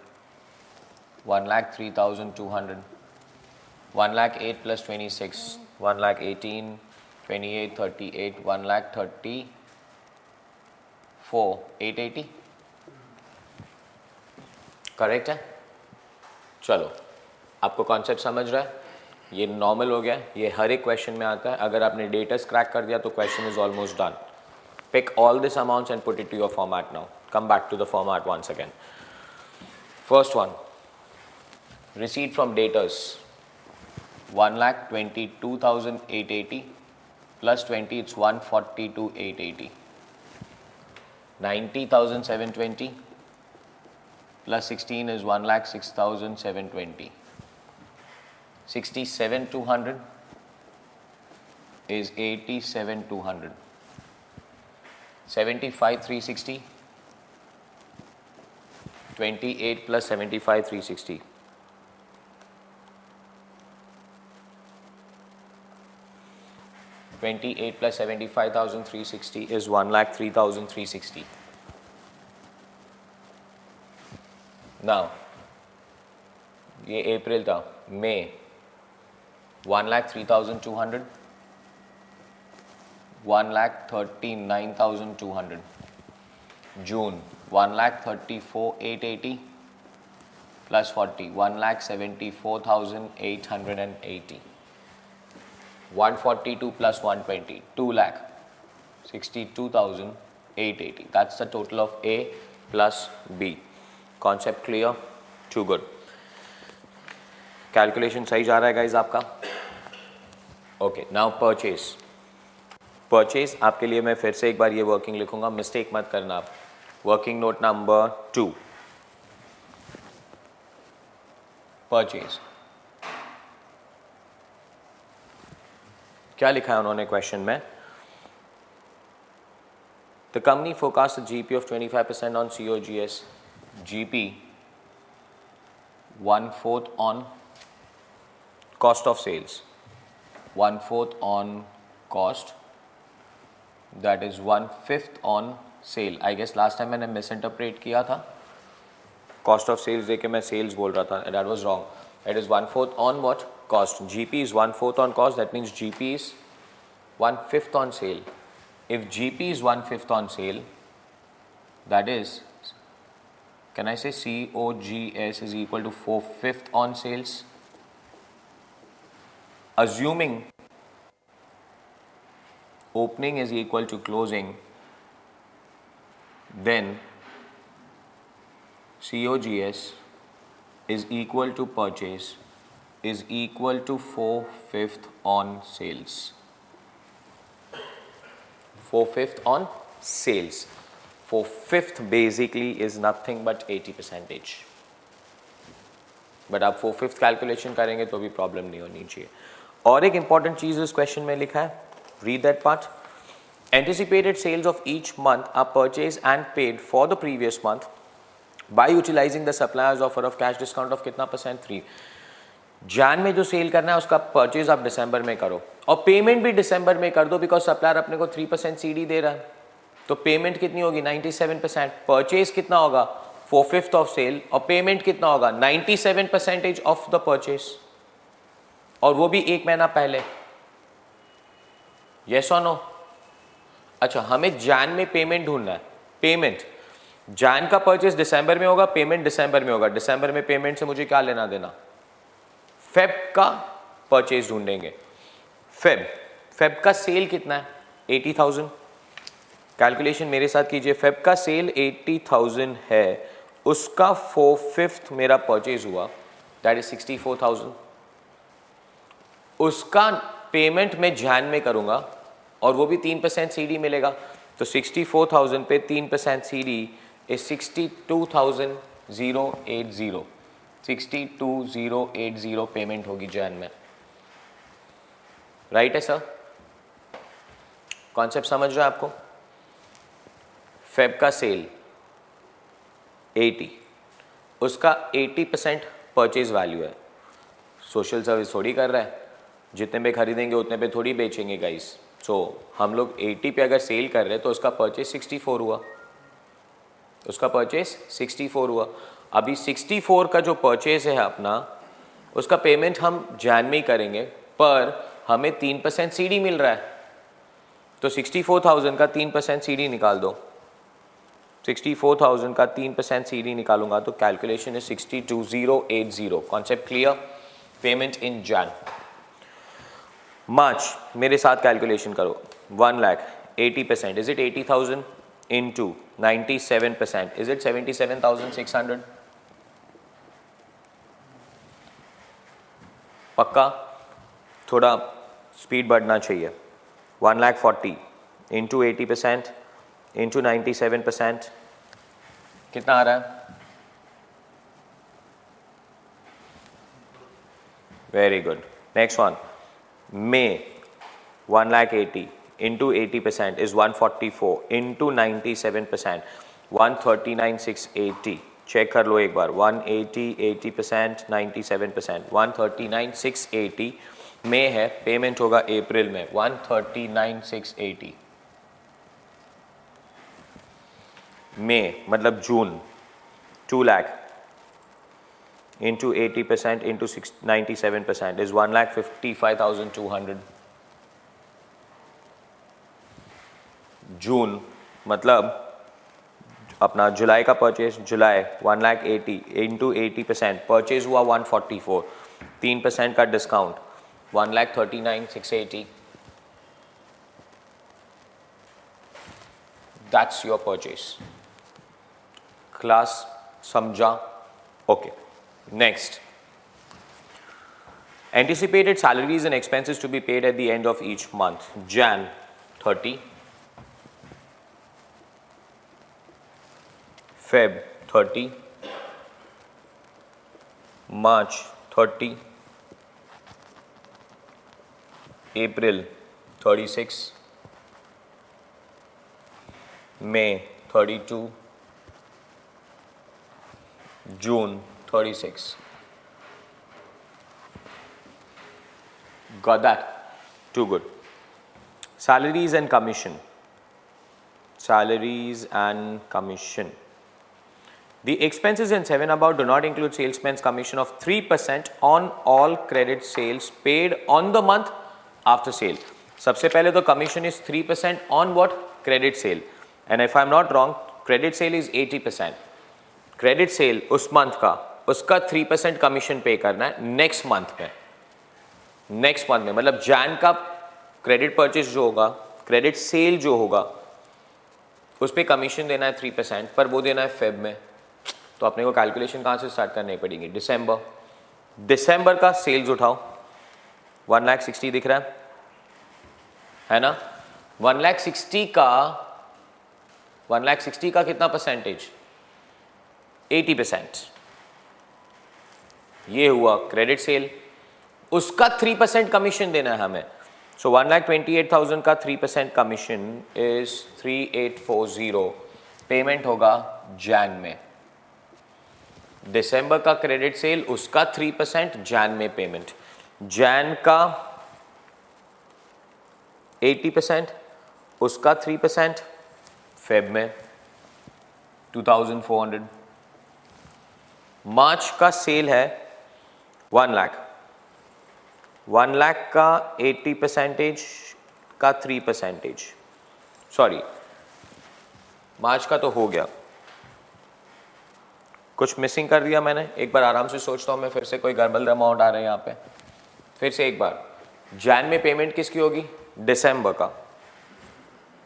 1,03,200, 1,08,000 plus 26, 1,18,000, 28, 38, 1,34,880. करेक्ट है. चलो, आपको कॉन्सेप्ट समझ रहा है? ये नॉर्मल हो गया. ये हर एक क्वेश्चन में आता है. अगर आपने डेटस क्रैक कर दिया तो question is almost done. Pick all these amounts and put it to your format now. Come back to the format once again. First one, receipt from debtors 1,22,880 plus 20, it's 142,880. 90,720 plus 16 is 1,06,720. 67,200 is 87,200. 75,360, 28 plus 75,360. 28 plus 75,360 is 1,03,360. Now, ये अप्रैल था. मई 1,03,200, 1,39,200. June 1,34,880, plus 40, 1,74,880. 142 plus 120, 2,62,880. That's the total of A plus B. Concept clear? Too good. Calculation सही जा रहा है guys आपका? Okay, now purchase. Purchase आपके लिए मैं फिर से एक बार ये working लिखूंगा, mistake मत करना आप. Working note number 2. Purchase. क्या लिखा है उन्होंने क्वेश्चन में? The company forecasts a GP of 25% on COGS. GP 1/4 on cost of sales. 1/4 on cost. That is 1/5 on sale. I guess last time मैंने misinterpret किया था. Cost of sales देके मैं sales बोल रहा था. That was wrong. It is 1/4 on what? Cost. GP is 1/4 on cost. That means GP is 1/5 on sale. If GP is 1/5 on sale, that is, can I say COGS is equal to 4/5 on sales? Assuming opening is equal to closing, then COGS is equal to purchase is equal to 4/5 on sales. 4/5 on sales. 4/5 basically is nothing but 80%. But आप 4/5 calculation करेंगे तो भी problem नहीं होनी चाहिए. और एक important चीज इस क्वेश्चन में लिखा है, read that part. Anticipated sales of each month are purchased and paid for the previous month by utilizing the supplier's offer of cash discount of कितना %? 3. जैन में जो सेल करना है उसका परचेज आप दिसंबर में करो और पेमेंट भी दिसंबर में कर दो, बिकॉज सप्लायर अपने को 3% CD दे रहा है. तो पेमेंट कितनी होगी? 97%. परचेज कितना होगा? 4/5 ऑफ सेल. और पेमेंट कितना होगा? 97% ऑफ द परचेज, और वो भी एक महीना पहले. यस और नो? अच्छा, हमें जैन में पेमेंट ढूंढना है. पेमेंट जैन का परचेज दिसंबर में होगा, पेमेंट दिसंबर में होगा. दिसंबर में पेमेंट से मुझे क्या लेना देना? फेब का परचेज ढूंढेंगे. फेब का सेल कितना है? 80,000. कैलकुलेशन मेरे साथ कीजिए. फेब का सेल 80,000 है, उसका 4/5 मेरा परचेज हुआ, दैट इज 64,000. उसका पेमेंट मैं जैन में करूंगा और वो भी 3% CD मिलेगा. तो 64,000 पे 3% CD इज 62,080. 62,080 पेमेंट होगी जैन में. राइट है सर? कॉन्सेप्ट समझ रहे हैं आपको? फेब का सेल 80, उसका 80% परचेज वैल्यू है. सोशल सर्विस थोड़ी कर रहा है, जितने पे खरीदेंगे उतने पे थोड़ी बेचेंगे गाइस. सो हम लोग 80 पे अगर सेल कर रहे हैं तो उसका परचेज 64 हुआ. उसका परचेज 64 हुआ. अभी 64 का जो परचेज है अपना, उसका पेमेंट हम जैन में ही करेंगे, पर हमें 3% CD मिल रहा है. तो 64,000 का 3% CD निकाल दो. 64,000 का 3% CD निकालूंगा तो कैलकुलेशन है 62,080. Concept clear? Payment in Jan. मार्च मेरे साथ कैलकुलेशन करो. 1 lakh 80%, is it 80,000 into 97%, is it 77,600? पक्का? थोड़ा स्पीड बढ़ना चाहिए. 1,40,000 into 80% into 97%, कितना आ रहा है? Very good. Next one. May 1,80,000 into 80% is 144 into 97%, 139,680. Check कर लो एक बार. 180, 80%, 97%, 139,680 में है. पेमेंट होगा अप्रैल में 139,680. में मतलब जून 2 लाख into 80% into 97% is 1,55,200. जून मतलब अपना जुलाई का परचेज, जुलाई 1,80,000 इंटू 80%, परचेज हुआ 144, 3% का discount 1,39,680, that's your purchase. Class समझा? Okay, next, anticipated salaries and expenses to be paid at the end of each month. Jan 30, Feb 30, March 30, April 36, May 32, June 36. Got that? Too good. Salaries and commission. Salaries and commission. The expenses in 7 above do not include salesman's commission of 3% on all credit sales paid on the month after sale. सबसे पहले तो commission is 3% on what? Credit sale. And if I'm not wrong, credit sale is 80%. Credit sale उस month का, उसका 3% commission pay करना है next month में. Next month में, मतलब जैन का क्रेडिट परचेज जो होगा, क्रेडिट सेल जो होगा, उस पर कमीशन देना है 3%, पर वो देना है फेब में। तो अपने को कैलकुलेशन कहाँ से स्टार्ट करनी पड़ेगी? दिसंबर का सेल्स उठाओ, 1,60,000 दिख रहा है ना? 1,60,000 का कितना परसेंटेज? 80%। ये हुआ क्रेडिट सेल, उसका 3% कमीशन देना है हमें। सो 1,28,000 का 3% कमीशन इज 3,840, पेमेंट होगा जैन में। दिसंबर का क्रेडिट सेल, उसका 3%, जैन में पेमेंट। जैन का 80%, उसका 3%, फेब में 2,400। मार्च का सेल है 1 लाख, 1 लाख का 80% का 3%, सॉरी मार्च का तो हो गया, कुछ मिसिंग कर दिया मैंने। एक बार आराम से सोचता हूँ मैं, फिर से कोई गड़बड़ अमाउंट आ रहे हैं यहाँ पे। फिर से एक बार, जैन में पेमेंट किसकी होगी? दिसंबर का।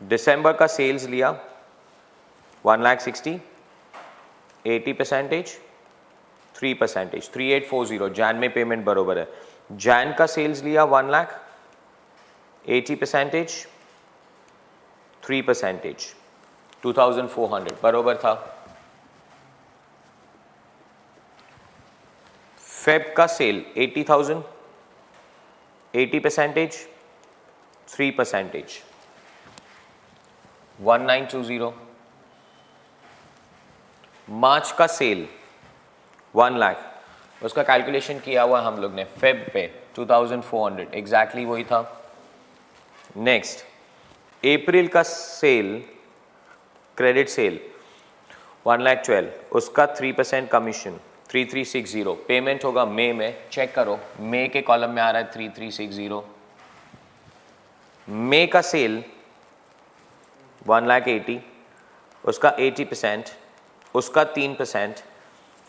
दिसंबर का सेल्स लिया 1,60,000, 80%, 3%, 3,840, जैन में पेमेंट बरोबर है। जैन का सेल्स लिया 1 लाख, 80%, 3%, 2,400 बरोबर था। फेब का सेल 80,000, 80%, 3%, 1,920। मार्च का सेल 1 लाख, उसका कैलकुलेशन किया हुआ हम लोग ने फेब पे 2,400, एग्जैक्टली वही था। नेक्स्ट, अप्रैल का सेल, क्रेडिट सेल 1,12,000, उसका 3% कमीशन 3,360, पेमेंट होगा मई में। चेक करो, मई के कॉलम में आ रहा है 3,360। मई का सेल 1,80,000, उसका 80%, उसका 3%,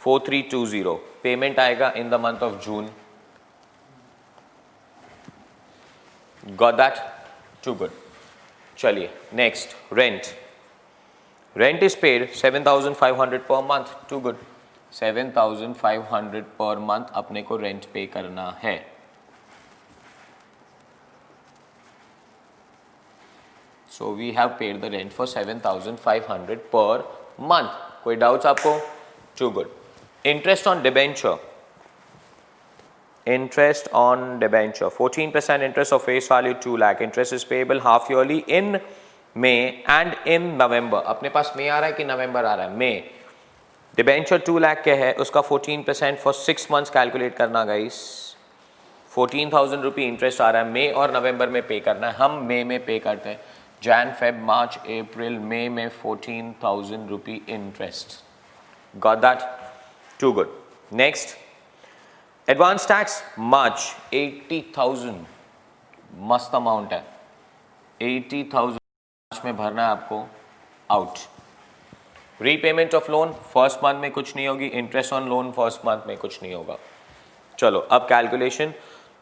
4,320, पेमेंट आएगा in the month of June. Got that? Too good. चलिए next, rent. Rent is paid 7,500 per month. To good, 7,500 per month अपने को रेंट पे करना है। So we have paid the rent for 7,500 पर month. कोई doubts आपको? Too good. Interest on debenture, interest on debenture 14% interest of face value 2 lakh, interest is payable half yearly in May and in November। अपने पास मई आ रहा है कि नवंबर आ रहा है? मई। Debenture 2 lakh के है, उसका 14% फॉर 6 मंथ्स कैलकुलेट करना गाइस। 14,000 रुपये इंटरेस्ट आ रहा है, मई और नवंबर में पे करना है। हम मई में पे करते हैं, जैन फेब मार्च अप्रैल मई में 14,000 रुपये interest. Got that? Too good. Next, advance tax March 80,000, मस्त अमाउंट है। 80,000 मार्च में भरना है आपको, out. Repayment of loan first month में कुछ नहीं होगी, interest on loan first month में कुछ नहीं होगा। चलो अब कैलकुलेशन,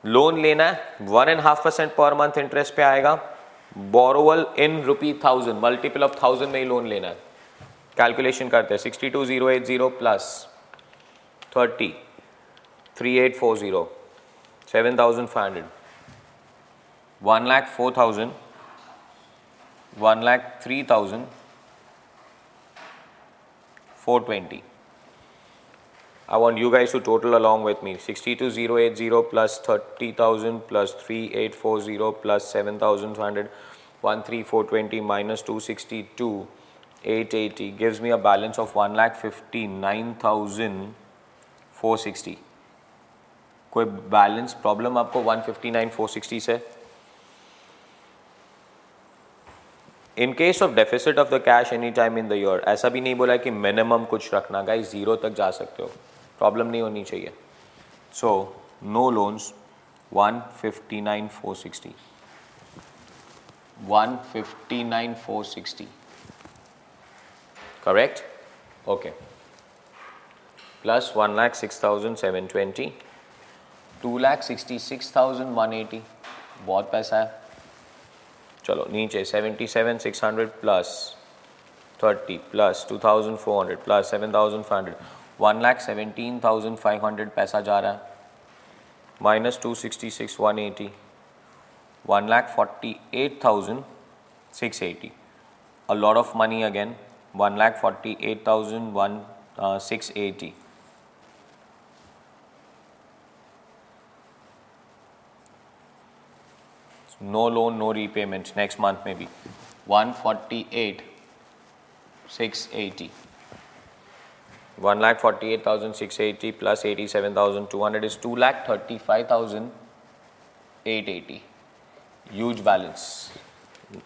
लोन लेना है 1.5% पर मंथ इंटरेस्ट पे आएगा, बोरोवल इन ₹1000 मल्टीपल ऑफ 1000 में ही लोन लेना है। कैलकुलेशन करते हैं 62,080 plus 30 3840 7,500 1,04,000 1,03,000 420. I want you guys to total along with me. 62,080 plus 30,000 plus 3840 plus 7,500 13,420 minus 262,880 gives me a balance of 1,59,460. कोई बैलेंस प्रॉब्लम आपको 159,460 से? In case of deficit of the cash any time in the year, ऐसा भी नहीं बोला कि minimum कुछ रखना, गाइस जीरो तक जा सकते हो, प्रॉब्लम नहीं होनी चाहिए। So no loans 159,460 159,460 correct, okay, plus 1,06,720 2,66,180 बहुत पैसा है। चलो नीचे 77,600 प्लस 30 प्लस 2,400 प्लस 7,500 1,17,500 पैसा जा रहा है, minus 266,180 1,48,680, a lot of money again, 1,48,680. No loan, no repayments next month maybe 148,680. 1,48,680 plus 87,200 is 2,35,880. Huge balance.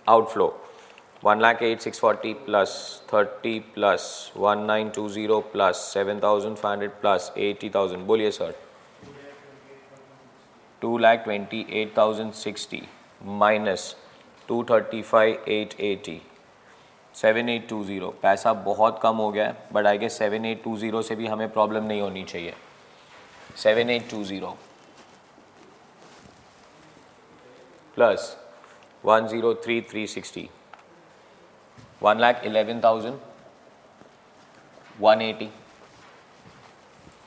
Outflow 1,08,640 plus 30 plus 1,920 plus 7,500 plus 80,000. बोलिए सर। 2,28,060 minus 235,880 7,820. पैसा बहुत कम हो गया है, बट आई गेस 7,820 से भी हमें प्रॉब्लम नहीं होनी चाहिए। 7,820 प्लस 1,03,360 1,11,180.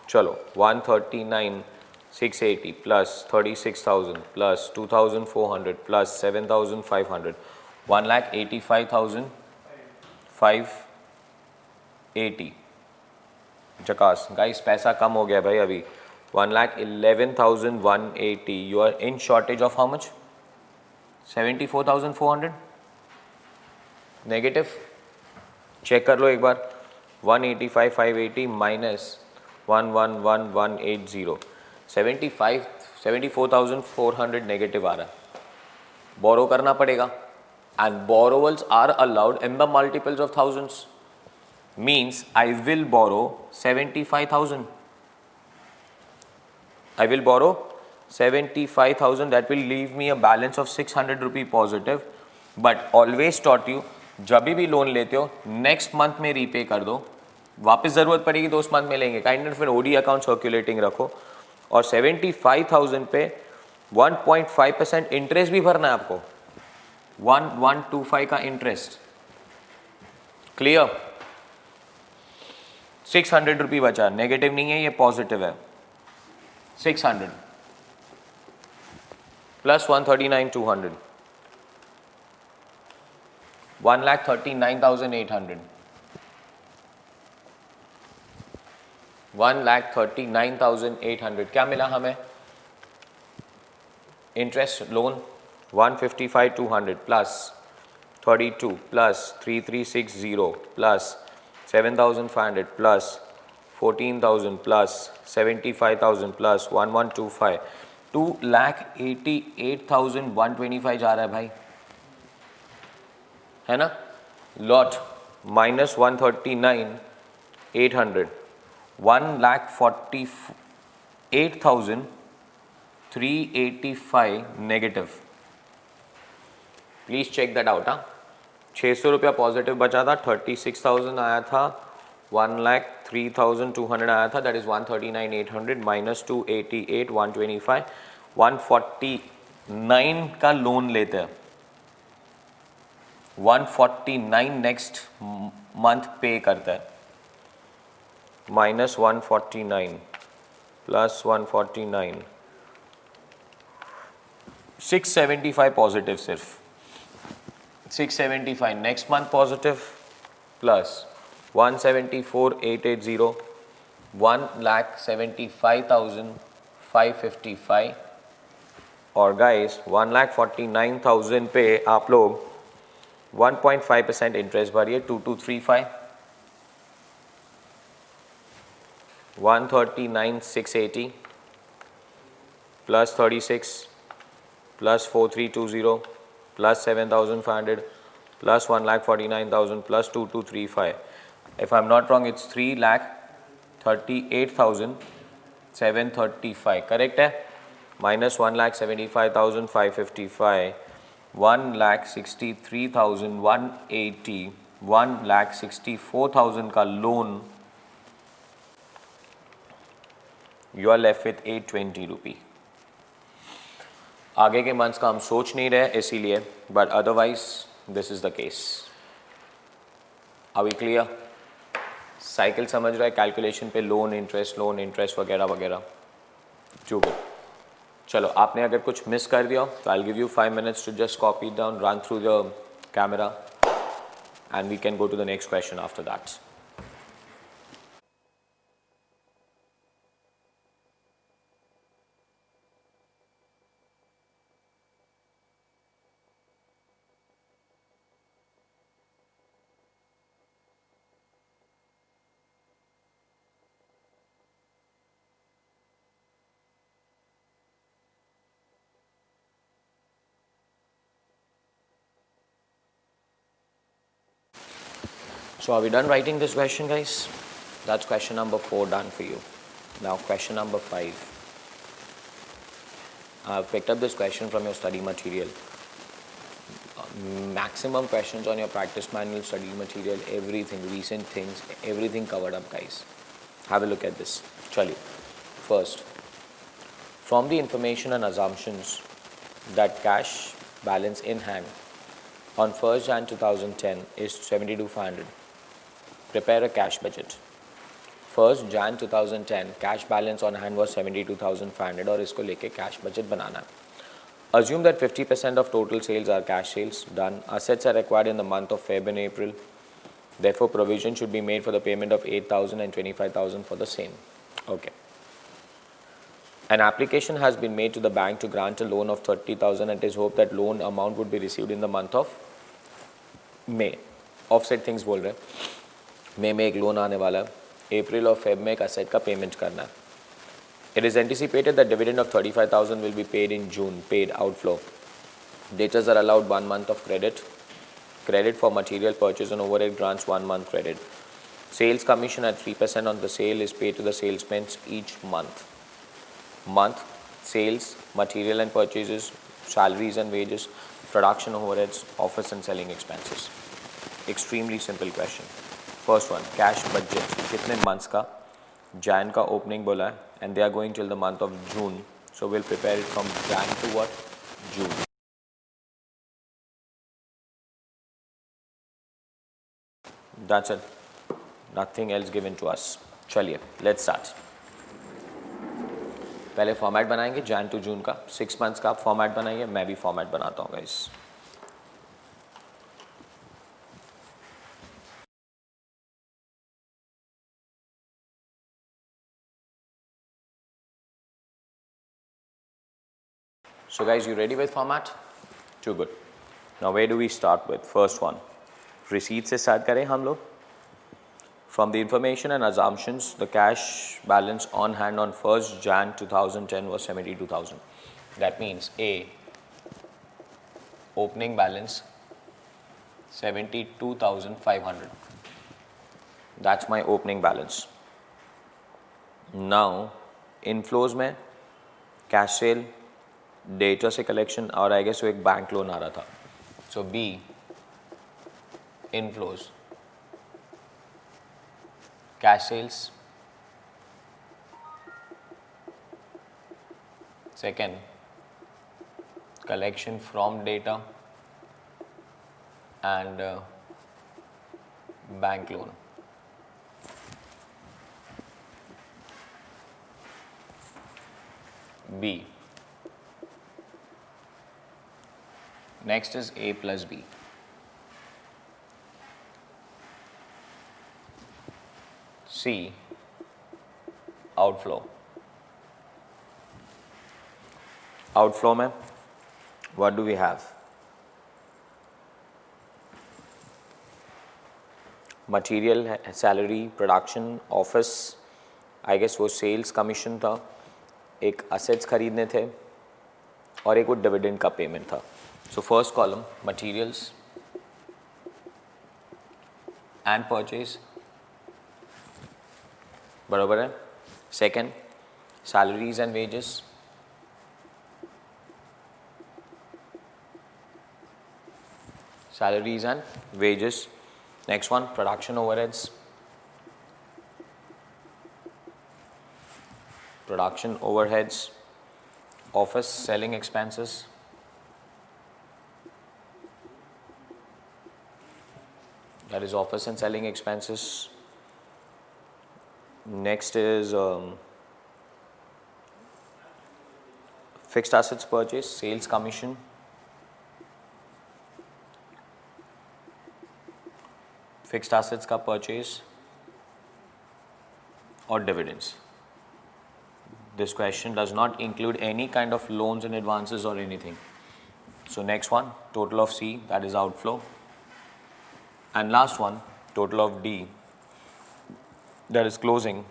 चलो 139,680 प्लस 36,000 प्लस 2,400 प्लस 7,500 1,85,580. जकास गाइस, पैसा कम हो गया भाई अभी। 1,11,180. You are in shortage of how much? 74,400 negative. Check कर लो एक बार। 1,85,580 माइनस 1,11,180 74,400 नेगेटिव आ रहा है। बोरो करना पड़ेगा, and borrowals are allowed in the multiples of thousands, means I will borrow 75,000. I will borrow 75,000. That will leave me a balance of 600 rupee positive. But always taught you, जब भी loan लेते हो next month में repay कर दो, वापस ज़रूरत पड़ेगी तो उस मंथ में लेंगे। काइंड ऑफ फिर ओडी अकाउंट सर्कुलेटिंग रखो, और 75,000 पे 1.5% इंटरेस्ट भी भरना है आपको, 1,125 का इंटरेस्ट। क्लियर? 600 रुपी बचा, नेगेटिव नहीं है ये, पॉजिटिव है। 600 प्लस 139,200 1,39,800 1,39,800 क्या मिला हमें? Interest loan 155,200 plus 32 plus 3,360 plus 7,500 plus 14,000 plus 75,000 plus 1,125 2,88,125 जा रहा है भाई, है ना? Lot minus 139,800 1,48,385 negative. Please check that out. ₹600 positive बचा था, 36,000 आया था, 1,03,200 आया था, दैट इज 139,800 माइनस 288, 125, 149 का लोन लेते हैं, 149 नेक्स्ट मंथ पे करता है, माइनस 149 प्लस 149, 675 पॉजिटिव, सिर्फ 675 नेक्स्ट मंथ पॉजिटिव प्लस 174,880, 1,75,555 और गाइस 1,49,000 पे आप लोग 1.5% इंटरेस्ट भरिए, 2235, 139,680 plus 36 plus 4320 plus 7,500 plus 1,49,000 plus 2235. If I'm not wrong, it's 3,38,735. Correct है? Minus 1,75,555, 1,63,180, 1,64,000 का loan, you are left with 820 rupee. आगे के मंथ्स का हम सोच नहीं रहे इसीलिए, but otherwise this is the case. Are we clear? Cycle समझ रहा है कैलकुलेशन पे, लोन इंटरेस्ट वगैरह वगैरह. जो गुड. चलो, आपने अगर कुछ मिस कर दिया तो I will give you 5 minutes to just copy down, run through the camera and we can go to the next question after that. So are we done writing this question, guys? That's question number 4 done for you. Now question number 5. I've picked up this question from your study material. Maximum questions on your practice manual, study material, everything, recent things, everything covered up, guys. Have a look at this. Chaliye. First, from the information and assumptions that cash balance in hand on 1st Jan 2010 is 72,500. Prepare a cash budget. 1st Jan 2010 cash balance on hand was 72,500 और इसको लेके cash budget बनाना है. Assume that 50% of total sales are cash sales. Done. Assets are required in the month of Feb and April. Therefore, provision should be made for the payment of 8,000 and 25,000 for the same. Okay. An application has been made to the bank to grant a loan of 30,000 and it is hoped that loan amount would be received in the month of May. Offset things बोल रहे हैं. May में एक loan आने वाला है. April और Feb में एक asset का payment करना है. It is anticipated that dividend of 35,000 will be paid in June. Paid outflow. Debtors are allowed 1 month of credit. Credit for material purchase and overhead grants 1 month credit. Sales commission at 3% on the sale is paid to the salesmen each month. Month, sales, material and purchases, salaries and wages, production overheads, office and selling expenses. Extremely simple question. First one, cash budget. कितने months का? Jan का opening बोला है and they are going till the month of June. So we'll prepare it from Jan to what? June. That's it. Nothing else given to us. चलिए, let's start. पहले format बनाएंगे Jan to June का. 6 months का आप format बनाइए, मैं भी format बनाता हूँ guys. So guys, you ready with format? Too good. Now where do we start with? First one, receipt से start करें हम लोग. From the information and assumptions, the cash balance on hand on 1st Jan 2010 was 72,000. That means A, opening balance 72,500. That's my opening balance. Now, inflows में cash sale, data से collection और I guess वो एक bank loan आ रहा था. सो B, inflows, cash sales. Second, collection from data and bank loan. B. Next is A plus B. C. Outflow. Outflow में what do we have? Material है, salary, production, office, I guess वो sales commission था, एक assets खरीदने थे और एक वो dividend का payment था. So first column materials and purchase बराबर है. Second salaries and wages. Salaries and wages. Next one, production overheads. Production overheads. Office selling expenses. That is office and selling expenses. Next is fixed assets purchase, sales commission. Fixed assets का purchase or dividends. This question does not include any kind of loans and advances or anything. So next one, total of C, that is outflow. And last one, total of D, that is closing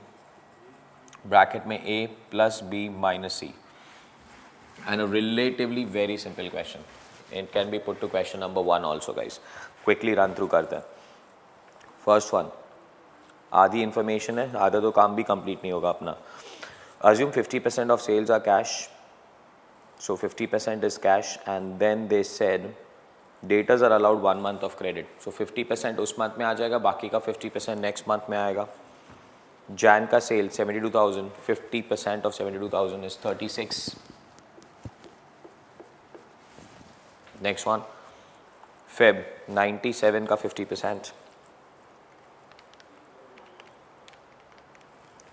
bracket में A plus B minus C. And a relatively very simple question. It can be put to question number 1 also, guys. Quickly run through करते हैं. First one, आधी information है, आधा तो काम भी complete नहीं होगा अपना. Assume 50% of sales are cash. So 50% is cash, and then they said daters are allowed 1 month of credit. So 50% उस month में आ जाएगा, बाकी का 50% next month में आएगा. Jan का sale 72,000, 50% of 72,000 is 36. Next one, Feb 97 का 50%.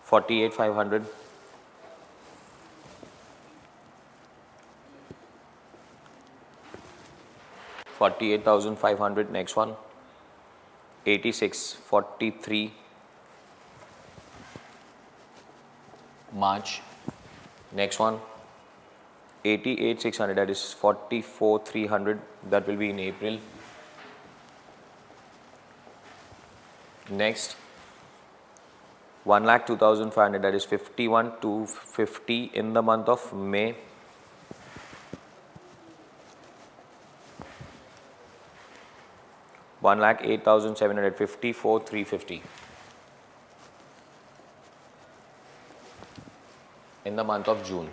48,500. $48,500. Next one, 86,43. March. Next one, 88,600. That is 44,300. That will be in April. Next, 1,02,500. That is 51,250 in the month of May. $1,08,700. 54,350 in the month of June.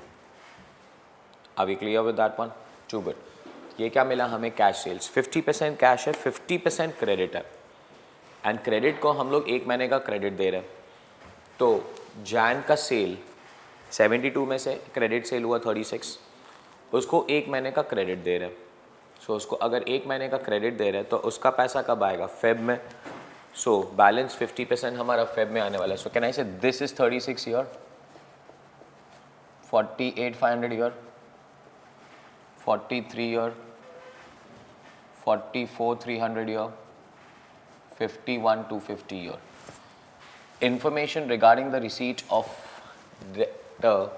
Are we clear with that one? Too good. ये क्या मिला हमें? Cash sales. 50% cash है, 50% credit है. And credit को हम लोग 1 महीने का क्रेडिट दे रहे हैं. तो जैन का सेल 72 में से क्रेडिट सेल हुआ 36, उसको 1 महीने का क्रेडिट दे रहे हैं. सो उसको अगर 1 महीने का क्रेडिट दे रहे हैं तो उसका पैसा कब आएगा? फेब में. सो बैलेंस 50% हमारा फेब में आने वाला है. सो कैन आई से this is 36 year, 48,500 year, 43 year, 44,300 year, 51,250 year. Information regarding the receipt of debtor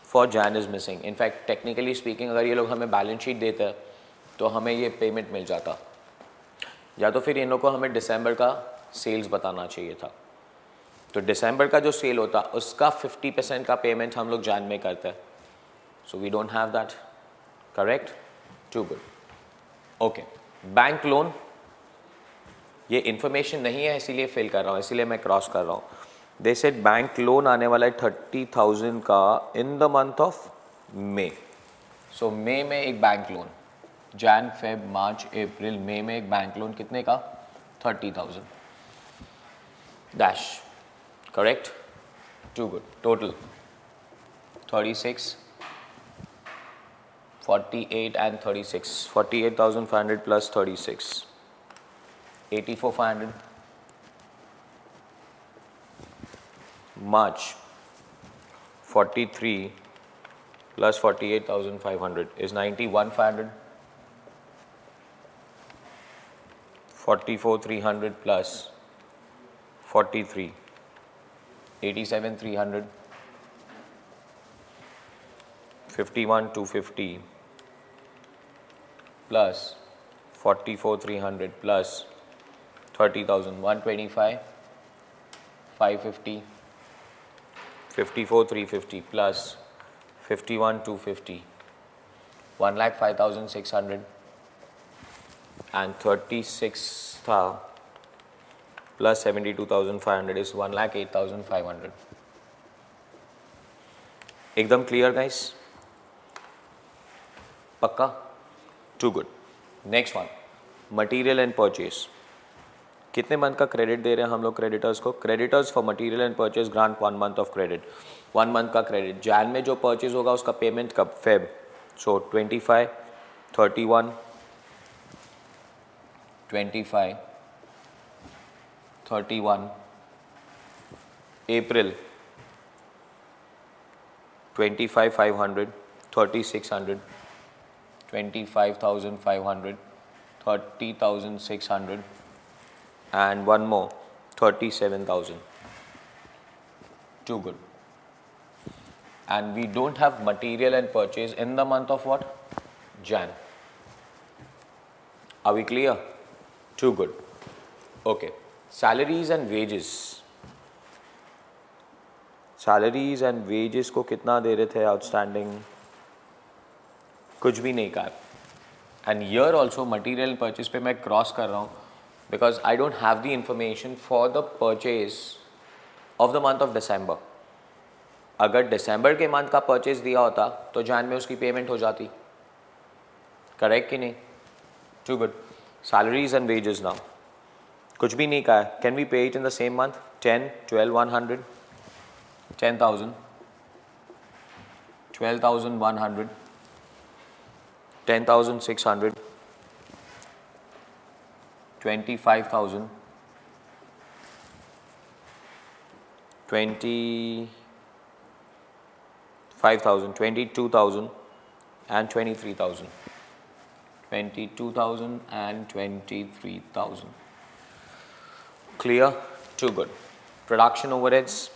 for Jan is missing. In fact, technically speaking, अगर ये लोग हमें बैलेंस शीट देते हैं तो हमें ये पेमेंट मिल जाता, या तो फिर इन लोग को हमें दिसंबर का सेल्स बताना चाहिए था. तो दिसंबर का जो सेल होता उसका 50% का पेमेंट हम लोग जैन में करते हैं. So we don't have that. Correct? Too good. Okay. Bank loan, ये इन्फॉर्मेशन नहीं है इसीलिए फेल कर रहा हूँ, इसीलिए मैं क्रॉस कर रहा हूँ. दे सेड बैंक लोन आने वाला है 30,000 का in the month of May. So May में एक bank loan, Jan Feb March April May में एक बैंक लोन कितने का? 30,000 dash, correct? Too good. Total 36, 48 and 36. 48,500 plus 36. 84,500. March 43 plus 48,500 is 91,500. 44,300 plus 43, 87,300. 51,250 plus 44,300 plus 30,000, 125, 550. 54,350 plus 51,250, 1,05,600 and 36 plus 72,500 is 1,08,500. एकदम clear guys? पक्का? Too good. Next one, material and purchase. कितने month का credit दे रहे हैं हम लोग क्रेडिटर्स को? Creditors for material and purchase grant 1 month of credit. 1 month का क्रेडिट. जैन में जो परचेज होगा उसका पेमेंट कब? Feb. So 25, 31, 25, 31, April 25,500, 3,600, 25,500, 30,600 and one more 37,000. Too good. And we don't have material and purchase in the month of what? Jan. Are we clear? Too good. Okay. Salaries and wages. Salaries and wages को कितना दे रहे थे outstanding? कुछ भी नहीं कहा. And here also material purchase पे मैं cross कर रहा हूँ because I don't have the information for the purchase of the month of December. अगर December के month का purchase दिया होता तो Jan में उसकी payment हो जाती. Correct कि नहीं? Too good. Salaries and wages now. कुछ भी नहीं कहा है. Can we pay it in the same month? 10, 12, 100, 10,000, 12,100, 10,600, 25,000, 25,000, 22,000 and 23,000. 22,000 and 23,000. Clear? Too good. Production overheads.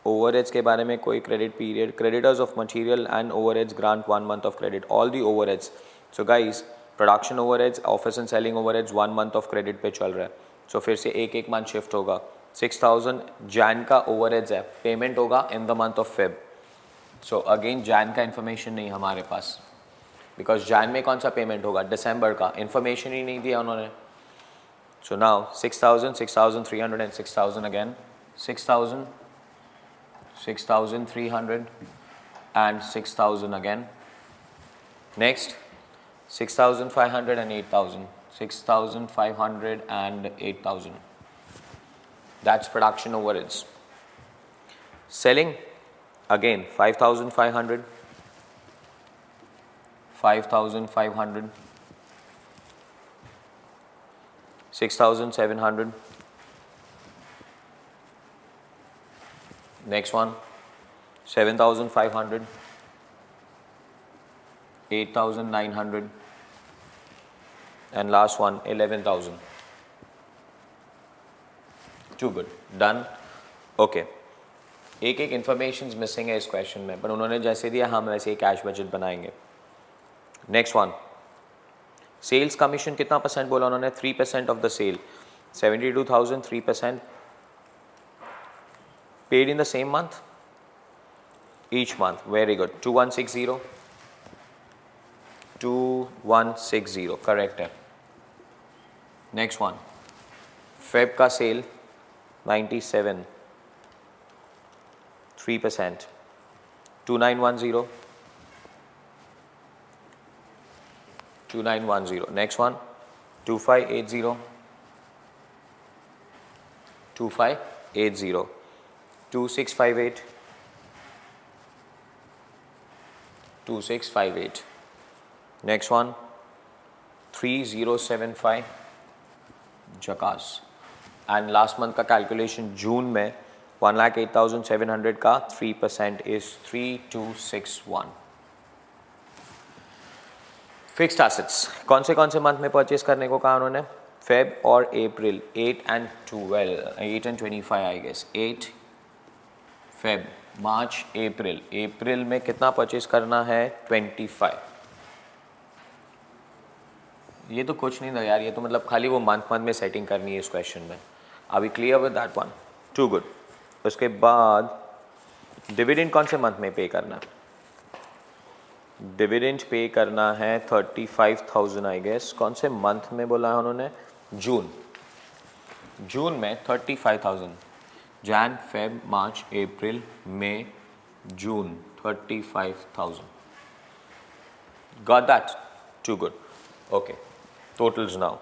Overheads के बारे में कोई credit period. Creditors of material and overheads grant 1 month of credit. All the overheads. So guys, production overheads, office and selling overheads 1 month of credit पे चल रहा है. So फिर से एक month shift होगा. 6,000 Jan का overheads है. Payment होगा in the month of Feb. So again Jan का information नहीं हमारे पास. Because Jan में कौन सा payment होगा? December का. Information ही नहीं दिया उन्होंने. So now 6,000, 6,300 and 6,000 again. 6,000, 6,300 and 6,000 again. Next 6,500 and 8,000. 6,500 and 8,000. That's production overheads. Selling again 5,500, 5,500, 6,700. Next one 7,500, 8,900 and last one 11,000. Too good. Done. Okay. एक information missing है इस question में, पर उन्होंने जैसे दिया हम वैसे ही cash budget बनाएंगे. Next one. Sales commission कितना % बोला उन्होंने? 3% of the sale. 72,000, 3%. Paid in the same month? Each month. Very good. 2160. 2160. Correct है. Next one. Feb का sale 97. 3%. 2910. 2910. Next one 2580. 2580, 2658, 2658. Next one 3075, जकास. And last month का कैलकुलेशन जून में 1,08,700 का 3% is 3261. Fixed assets कौन से मंथ में परचेज करने को कहा उन्होंने? फेब और अप्रैल, 8 and 25 I guess. 8 Feb, March, अप्रैल. अप्रैल में कितना परचेज करना है? 25. ये तो कुछ नहीं था यार, ये तो मतलब खाली वो मंथ में सेटिंग करनी है इस क्वेश्चन में. Are we clear with that one? Too good. उसके बाद डिविडेंड कौन से मंथ में पे करना है? डिविडेंड पे करना है 35,000 आई गेस. कौन से मंथ में बोला है उन्होंने? जून. जून में 35,000. Jan, Feb, March, April, May, June, 35,000. Got that? Too good. Okay. Totals now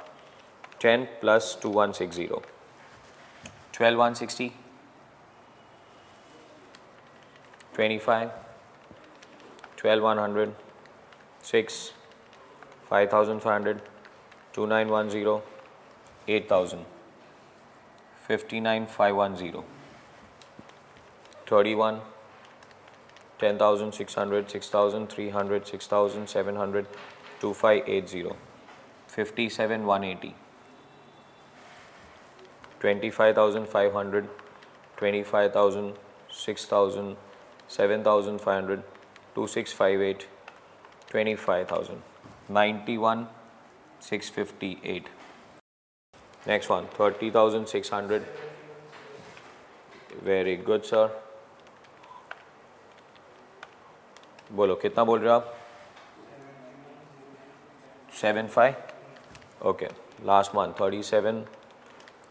10 plus 2160, 12,160, 25, 12,100, 6, 5,500, 2,910, 8,000, 59,510, 31, 10,600, 6,300, 6,700, 2,580, 57,180, 25,500, 25,000, 6,000, 7,500, 2,658, 25,000, 91,658. Next one 30,600. Very good sir. बोलो कितना बोल रहे हो आप? 75. Okay, last month 37,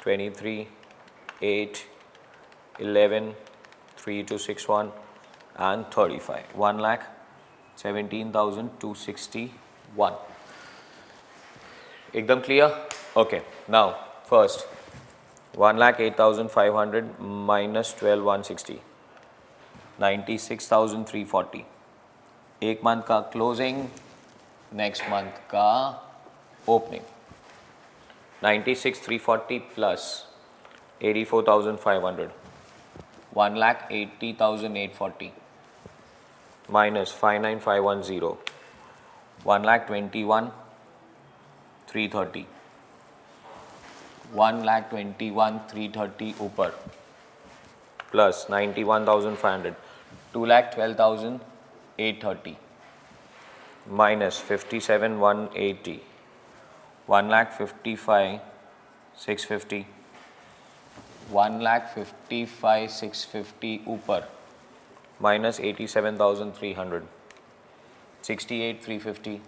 23, 8, 11, 3261 and 35. 1,17,261. एकदम clear? Okay, now first 1,08,500 minus 12,160, 96,340. एक मंथ का क्लोजिंग, नेक्स्ट मंथ का ओपनिंग. 96,340 प्लस 84,500, 1,80,840 माइनस 59,510, 1,21,330, 1,21,330 ऊपर प्लस 91,500, 2,12,830 minus 57,180, 1,55,650, 1,55,650 ऊपर minus 87,300, 68,350,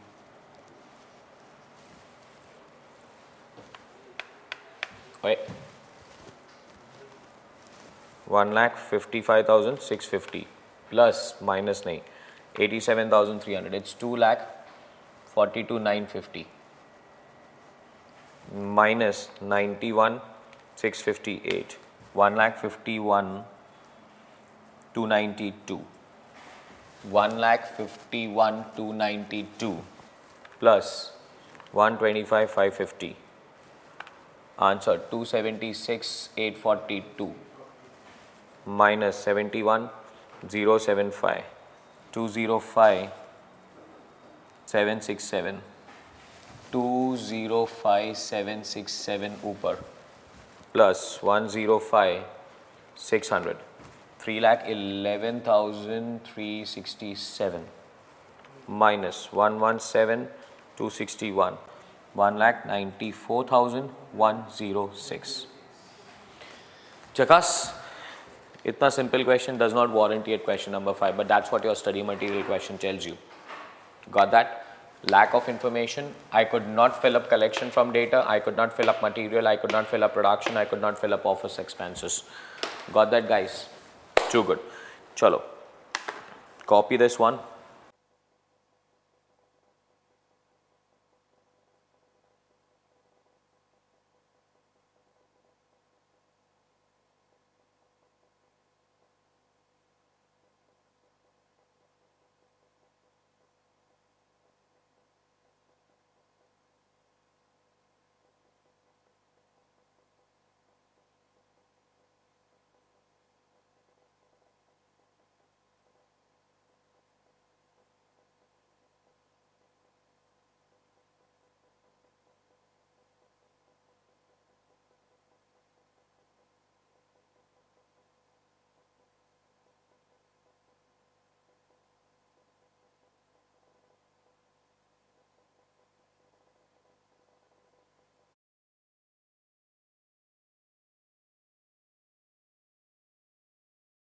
wait, 1,55,650 plus minus नहीं 87,300, it's 2,42,950 minus 91,658, 1,51,292, 1,51,292 plus 125,550. Answer 276,842 minus 71,075, 205,767, 205,767 ऊपर प्लस 105,600, 3,11,367 minus 117,261, 1,94,106. Chakas, इतना simple question does not warrant yet question number 5, but that's what your study material question tells you. Got that? Lack of information. I could not fill up collection from data. I could not fill up material. I could not fill up production. I could not fill up office expenses. Got that, guys? Too good. Chalo. Copy this one.